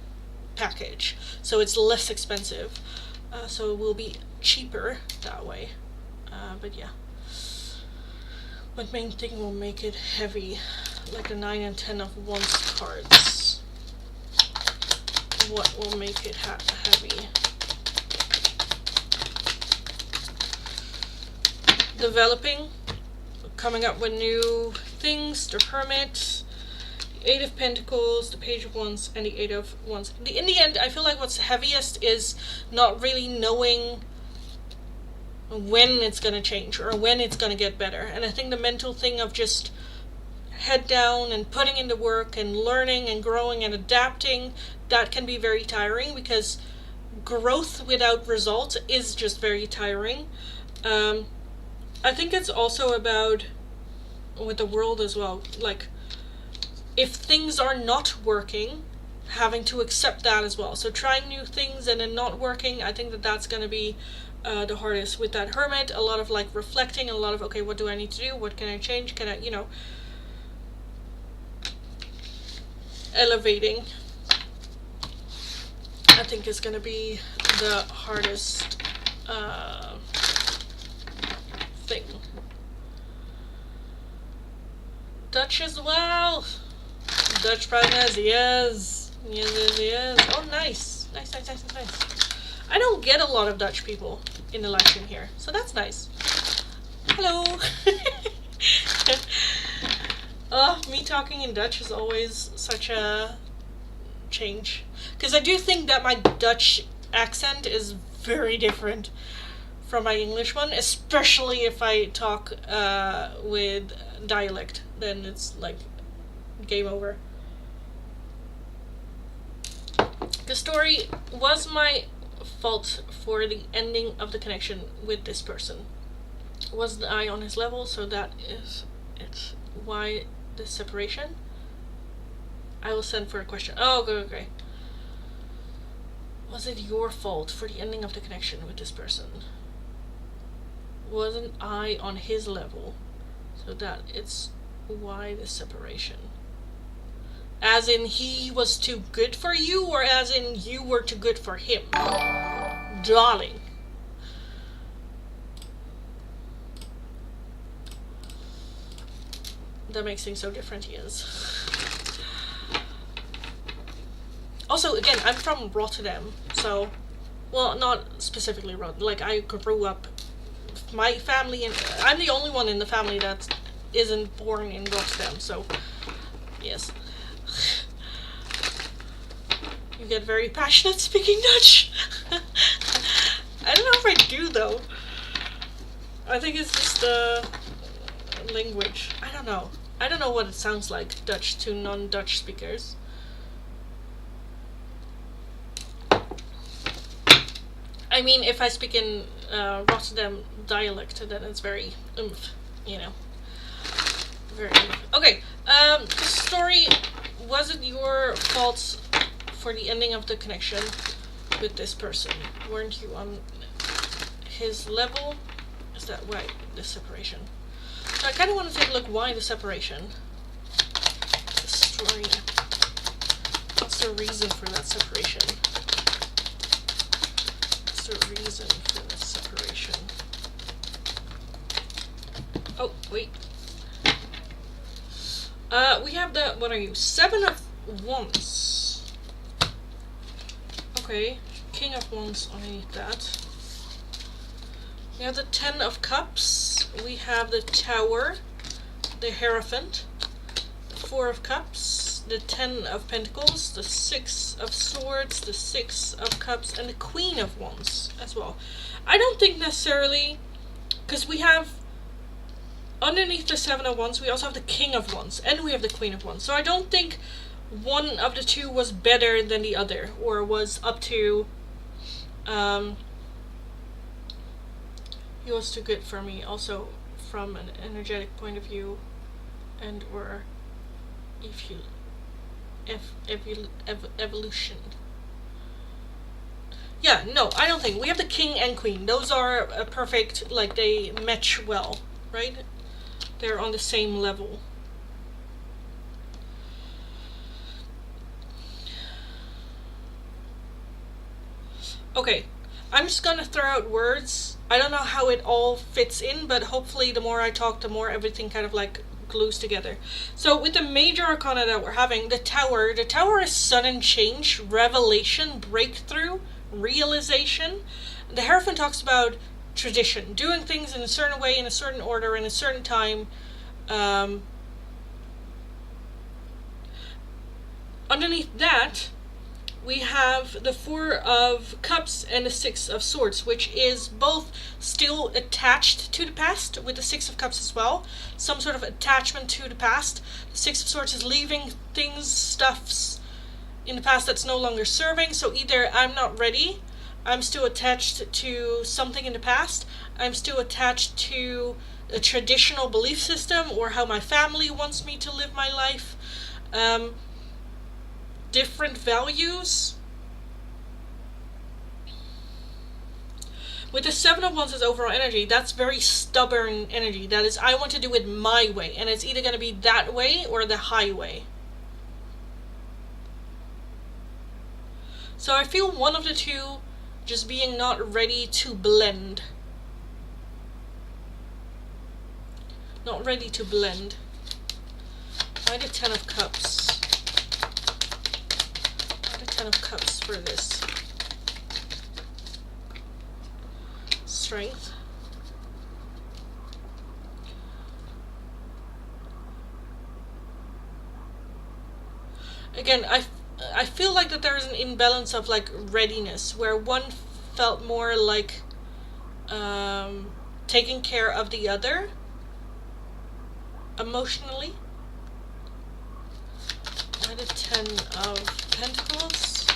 package, so it's less expensive, so it will be cheaper that way. But yeah, but main thing will make it heavy, like the 9 and 10 of Wands cards. What will make it heavy? Developing, coming up with new things, the Hermit, the 8 of Pentacles, the Page of Wands, and the 8 of Wands. In the end, I feel like what's heaviest is not really knowing when it's going to change or when it's going to get better. And I think the mental thing of just head down and putting in the work and learning and growing and adapting, that can be very tiring, because growth without results is just very tiring. I think it's also about with the world as well, like if things are not working, having to accept that as well. So trying new things and then not working, I think that's going to be the hardest with that Hermit. A lot of like reflecting, a lot of, okay, what do I need to do? What can I change? Can I, elevating, I think is going to be the hardest thing. Dutch as well. Dutch brightness, yes. Oh, nice. Nice. I don't get a lot of Dutch people in the live stream here, so that's nice. Hello! Me talking in Dutch is always such a change. Because I do think that my Dutch accent is very different from my English one, especially if I talk with dialect, then it's like game over. The story was my fault for the ending of the connection with this person. Wasn't I on his level, so that is it's why the separation. I will send for a question. Oh, okay. Was it your fault for the ending of the connection with this person? Wasn't I on his level, so that it's why the separation? As in he was too good for you, or as in you were too good for him? Darling. That makes things so different, he is. Also, again, I'm from Rotterdam, so... Well, not specifically Rotterdam. Like, I grew up... My family... I'm the only one in the family that isn't born in Rotterdam, so... Yes. You get very passionate speaking Dutch. I don't know if I do, though. I think it's just the language. I don't know. I don't know what it sounds like, Dutch to non-Dutch speakers. I mean, if I speak in Rotterdam dialect, then it's very oomph, you know. Very oomph. Okay, the story, was it your fault for the ending of the connection with this person? Weren't you on his level? Is that why the separation? So I kind of want to take a look why the separation. The story. What's the reason for that separation? What's the reason for the separation? Oh, wait. We have the, what are you? 7 of Wands. Okay, King of Wands underneath that. We have the 10 of Cups, we have the Tower, the Hierophant, the 4 of Cups, the 10 of Pentacles, the 6 of Swords, the 6 of Cups, and the Queen of Wands as well. I don't think necessarily, because we have, underneath the 7 of Wands, we also have the King of Wands, and we have the Queen of Wands. So I don't think one of the two was better than the other, or was up to, he was too good for me, also from an energetic point of view, and or evolution. Yeah, no, I don't think. We have the King and Queen. Those are a perfect, like, they match well, right? They're on the same level. Okay, I'm just gonna throw out words. I don't know how it all fits in, but hopefully the more I talk, the more everything kind of like glues together. So with the major arcana that we're having, the Tower is sudden change, revelation, breakthrough, realization. The Hierophant talks about tradition, doing things in a certain way, in a certain order, in a certain time. Underneath that, we have the 4 of Cups and the 6 of Swords, which is both still attached to the past, with the 6 of Cups as well. Some sort of attachment to the past. The 6 of Swords is leaving things, stuffs in the past that's no longer serving. So either I'm not ready, I'm still attached to something in the past, I'm still attached to a traditional belief system, or how my family wants me to live my life. Different values. With the 7 of Wands as overall energy, that's very stubborn energy. That is, I want to do it my way, and it's either going to be that way or the highway. So I feel one of the two just being not ready to blend. Not ready to blend. Why the 10 of Cups? 10 of Cups for this. strength. Again, I feel like that there is an imbalance of like readiness, where one felt more like taking care of the other emotionally. By the 10 of Pentacles.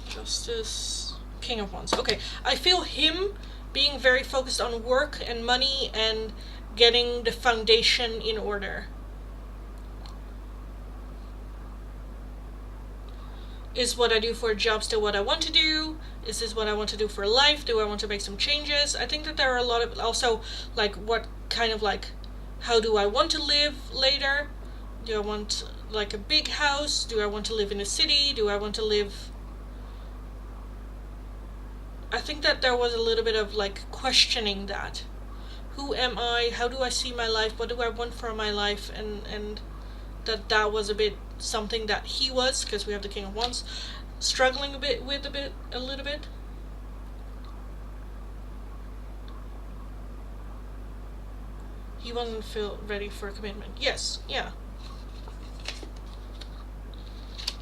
Justice. King of Wands. Okay, I feel him being very focused on work and money and getting the foundation in order. Is what I do for a job still what I want to do? Is this what I want to do for life? Do I want to make some changes? I think that there are a lot of, also, like, what kind of, like, how do I want to live later? Do I want, like, a big house? Do I want to live in a city? Do I want to live... I think that there was a little bit of, like, questioning that. Who am I? How do I see my life? What do I want for my life? And that was a bit something that he was, because we have the King of Wands, struggling a little bit. He wasn't feel ready for a commitment. Yes, yeah.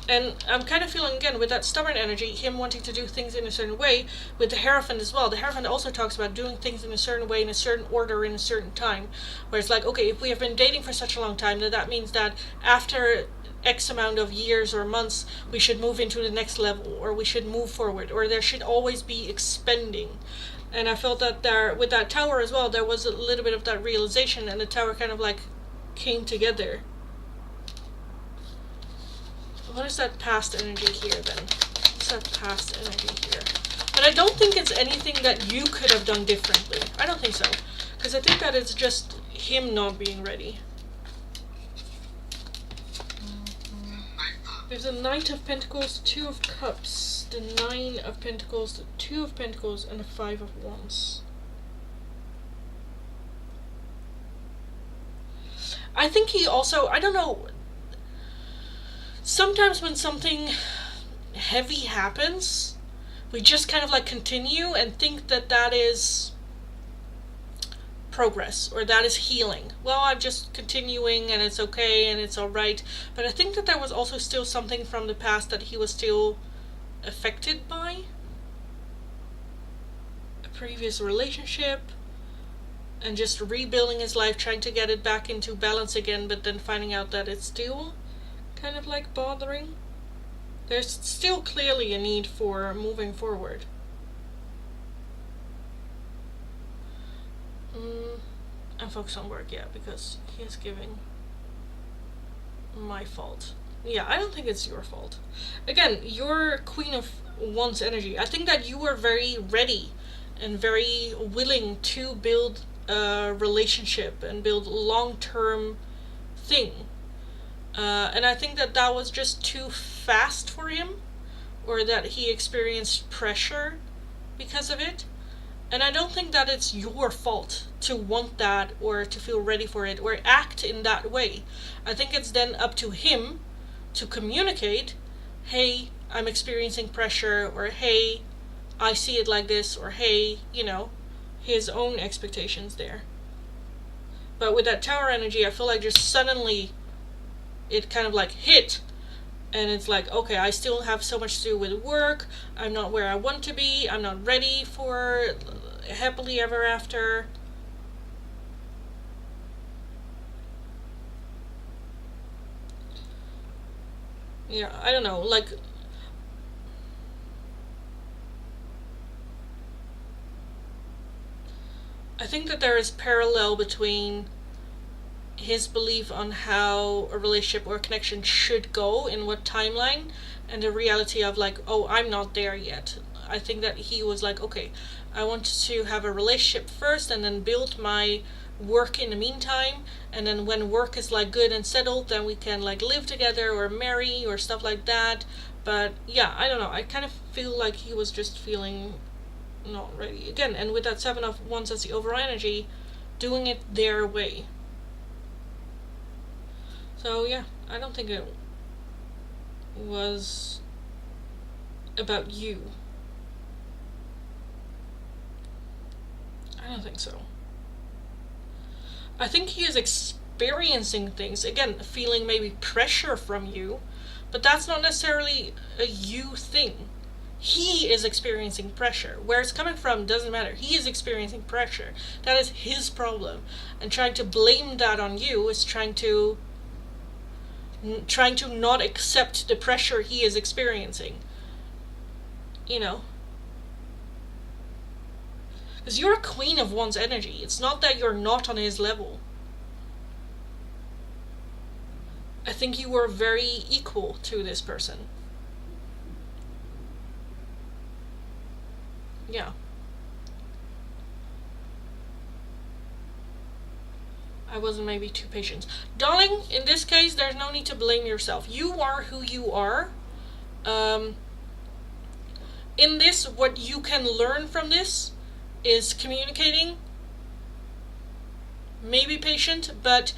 And I'm kind of feeling, again, with that stubborn energy, him wanting to do things in a certain way, with the Hierophant as well. The Hierophant also talks about doing things in a certain way, in a certain order, in a certain time. Where it's like, okay, if we have been dating for such a long time, then that means that after X amount of years or months, we should move into the next level, or we should move forward, or there should always be expending. And I felt that there, with that Tower as well, there was a little bit of that realization, and the Tower kind of like came together. What is that past energy here then? What's that past energy here? But I don't think it's anything that you could have done differently. I don't think so. Because I think that it's just him not being ready. There's a Knight of Pentacles, 2 of Cups, the 9 of Pentacles, the 2 of Pentacles, and the 5 of Wands. I think he also, I don't know, sometimes when something heavy happens, we just kind of like continue and think that that is progress, or that is healing. Well, I'm just continuing and it's okay and it's alright. But I think that there was also still something from the past that he was still affected by. A previous relationship, and just rebuilding his life, trying to get it back into balance again, but then finding out that it's still kind of like bothering. There's still clearly a need for moving forward. I'm focused on work, yeah, because he is giving my fault. Yeah, I don't think it's your fault. Again, you're Queen of Wands energy. I think that you were very ready and very willing to build a relationship and build a long-term thing. And I think that that was just too fast for him, or that he experienced pressure because of it. And I don't think that it's your fault to want that, or to feel ready for it, or act in that way. I think it's then up to him to communicate, hey, I'm experiencing pressure, or hey, I see it like this, or hey, you know, his own expectations there. But with that Tower energy, I feel like just suddenly it kind of like hit, and it's like, okay, I still have so much to do with work, I'm not where I want to be, I'm not ready for happily ever after. Yeah, I don't know, like, I think that there is parallel between his belief on how a relationship or a connection should go in what timeline, and the reality of like, oh, I'm not there yet. I think that he was like, okay, I want to have a relationship first and then build my work in the meantime, and then when work is like good and settled, then we can like live together or marry or stuff like that. But yeah, I don't know, I kind of feel like he was just feeling not ready again. And with that 7 of Wands as the overall energy, doing it their way. So yeah, I don't think it was about you. I don't think so. I think he is experiencing things, again, feeling maybe pressure from you, but that's not necessarily a you thing. He is experiencing pressure. Where it's coming from doesn't matter. He is experiencing pressure. That is his problem. And trying to blame that on you is trying to not accept the pressure he is experiencing. You know? Because you're a queen of one's energy. It's not that you're not on his level. I think you were very equal to this person. Yeah. I wasn't maybe too patient. Darling, in this case, there's no need to blame yourself. You are who you are. In this, what you can learn from this is communicating. Maybe patient, but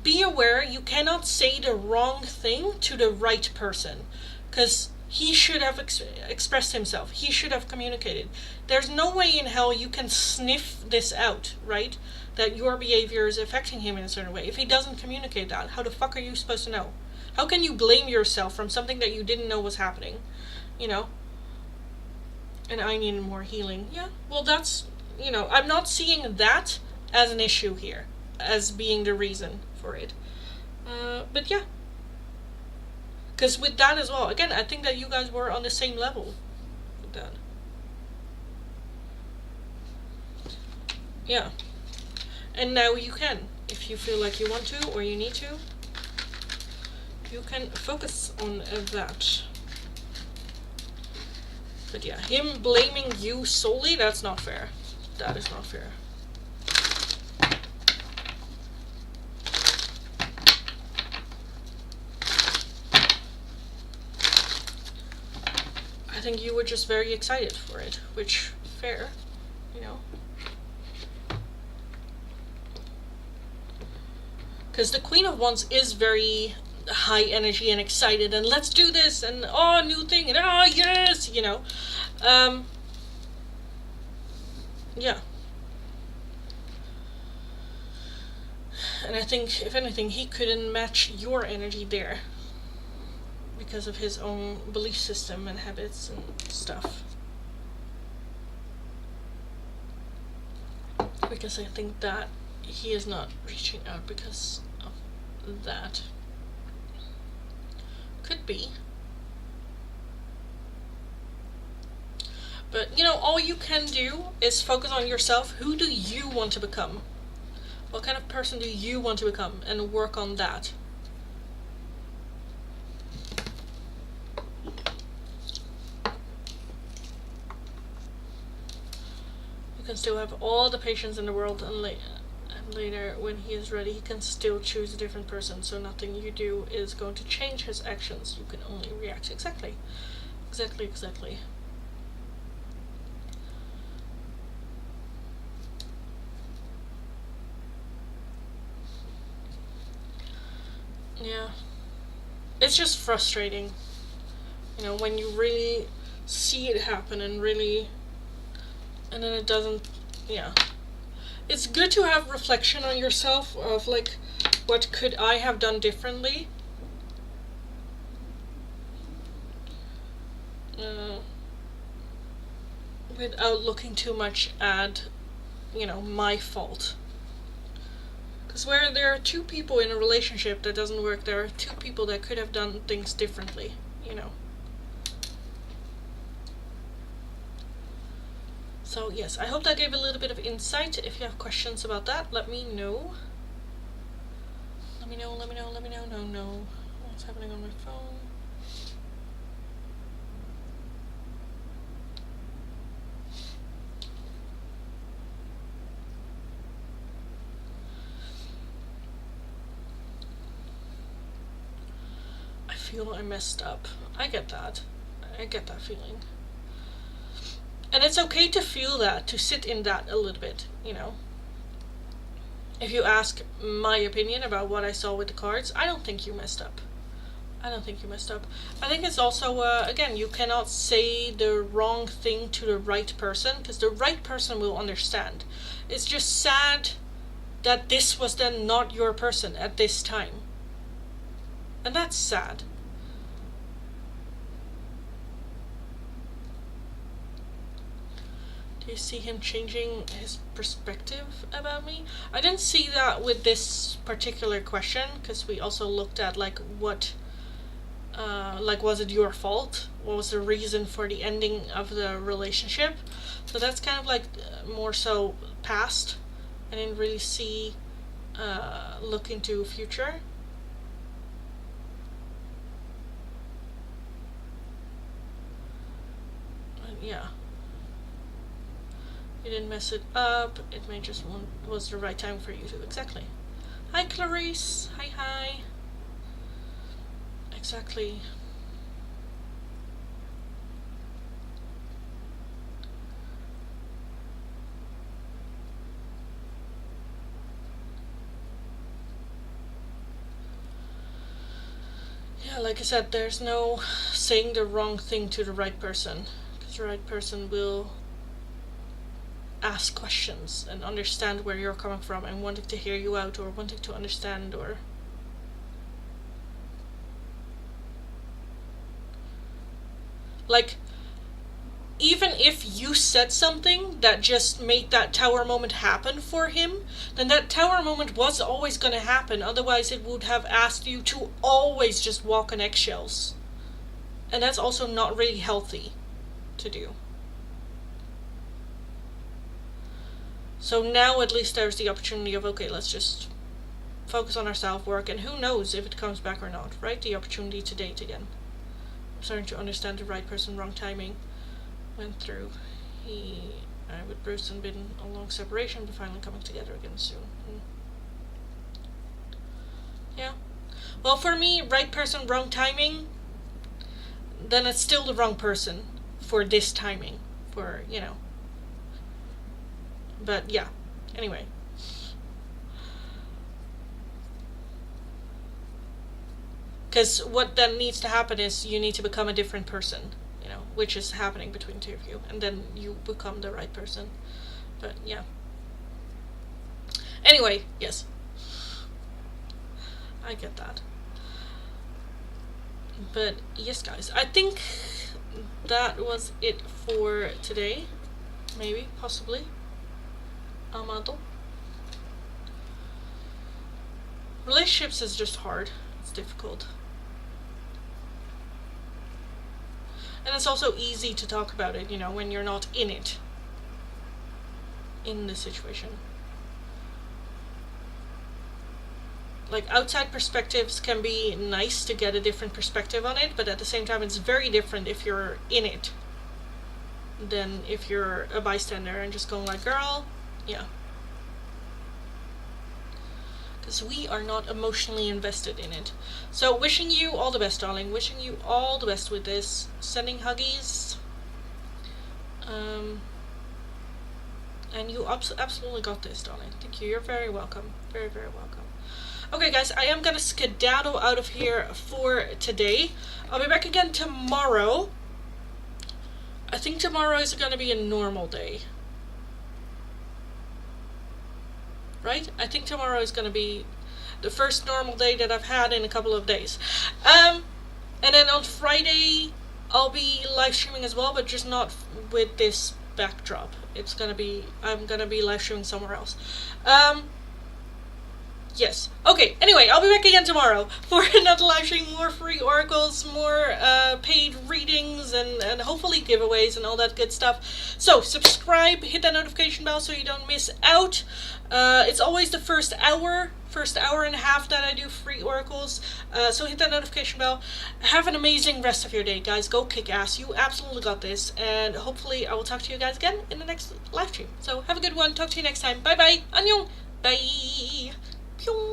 be aware you cannot say the wrong thing to the right person. Because he should have expressed himself. He should have communicated. There's no way in hell you can sniff this out, right? That your behavior is affecting him in a certain way. If he doesn't communicate that, how the fuck are you supposed to know? How can you blame yourself from something that you didn't know was happening? You know? And I needed more healing. Yeah, well that's, you know, I'm not seeing that as an issue here. As being the reason for it. But yeah. Because with that as well, again, I think that you guys were on the same level with that. Yeah. And now you can, if you feel like you want to or you need to, you can focus on that. But yeah, him blaming you solely, that's not fair. That is not fair. I think you were just very excited for it, which, fair, you know. Because the Queen of Wands is very high energy and excited, and let's do this, and oh, new thing, and oh, yes, you know. Yeah. And I think, if anything, he couldn't match your energy there. Because of his own belief system and habits and stuff. Because I think that he is not reaching out because of that. Could be. But, you know, all you can do is focus on yourself. Who do you want to become? What kind of person do you want to become? And work on that. Can still have all the patience in the world, and later when he is ready he can still choose a different person, so nothing you do is going to change his actions. You can only react. Exactly. Yeah, it's just frustrating, you know, when you really see it happen and then it doesn't, yeah. It's good to have reflection on yourself of, like, what could I have done differently? Without looking too much at, you know, my fault. Because where there are two people in a relationship that doesn't work, there are two people that could have done things differently, you know. So yes, I hope that gave a little bit of insight. If you have questions about that, let me know. Let me know. No. What's happening on my phone? I feel I messed up. I get that. I get that feeling. And it's okay to feel that, to sit in that a little bit, you know. If you ask my opinion about what I saw with the cards, I don't think you messed up. I don't think you messed up. I think it's also, again, you cannot say the wrong thing to the right person, because the right person will understand. It's just sad that this was then not your person at this time. And that's sad. Do you see him changing his perspective about me? I didn't see that with this particular question, because we also looked at, like, what... like, was it your fault? What was the reason for the ending of the relationship? So that's kind of like more so past. I didn't really see look into future. Yeah. You didn't mess it up. It may just was the right time for you to. Exactly. Hi, Clarice. Hi, hi. Exactly. Yeah, like I said, there's no saying the wrong thing to the right person, because the right person will ask questions and understand where you're coming from and wanting to hear you out or wanting to understand or... Like, even if you said something that just made that tower moment happen for him, then that tower moment was always going to happen. Otherwise, it would have asked you to always just walk on eggshells. And that's also not really healthy to do. So now at least there's the opportunity of, okay, let's just focus on our self-work, and who knows if it comes back or not, right? The opportunity to date again. I'm starting to understand the right person, wrong timing. Went through. With Bruce and been a long separation, but finally coming together again soon. Yeah. Well, for me, right person, wrong timing, then it's still the wrong person for this timing. For, you know. But, yeah. Anyway. Because what then needs to happen is you need to become a different person, you know, which is happening between the two of you, and then you become the right person. But, yeah. Anyway, yes. I get that. But, yes, guys, I think that was it for today. Maybe, possibly. Amado. Relationships is just hard. It's difficult. And it's also easy to talk about it, you know, when you're not in it. In the situation. Like, outside perspectives can be nice to get a different perspective on it, but at the same time it's very different if you're in it than if you're a bystander and just going like, girl, yeah. Because we are not emotionally invested in it. So wishing you all the best, darling. Wishing you all the best with this. Sending huggies. And you absolutely got this, darling. Thank you. You're very welcome. Very, very welcome. Okay, guys, I am going to skedaddle out of here for today. I'll be back again tomorrow. I think tomorrow is going to be a normal day. Right? I think tomorrow is going to be the first normal day that I've had in a couple of days. And then on Friday, I'll be live streaming as well, but just not with this backdrop. It's going to be, I'm going to be live streaming somewhere else. Yes. Okay, anyway, I'll be back again tomorrow for another live stream, more free oracles, more paid readings, and hopefully giveaways and all that good stuff. So, subscribe, hit that notification bell so you don't miss out. It's always the first hour and a half that I do free oracles, so hit that notification bell. Have an amazing rest of your day, guys. Go kick ass. You absolutely got this, and hopefully I will talk to you guys again in the next live stream. So, have a good one. Talk to you next time. Bye-bye. Annyeong. Bye. Pyong.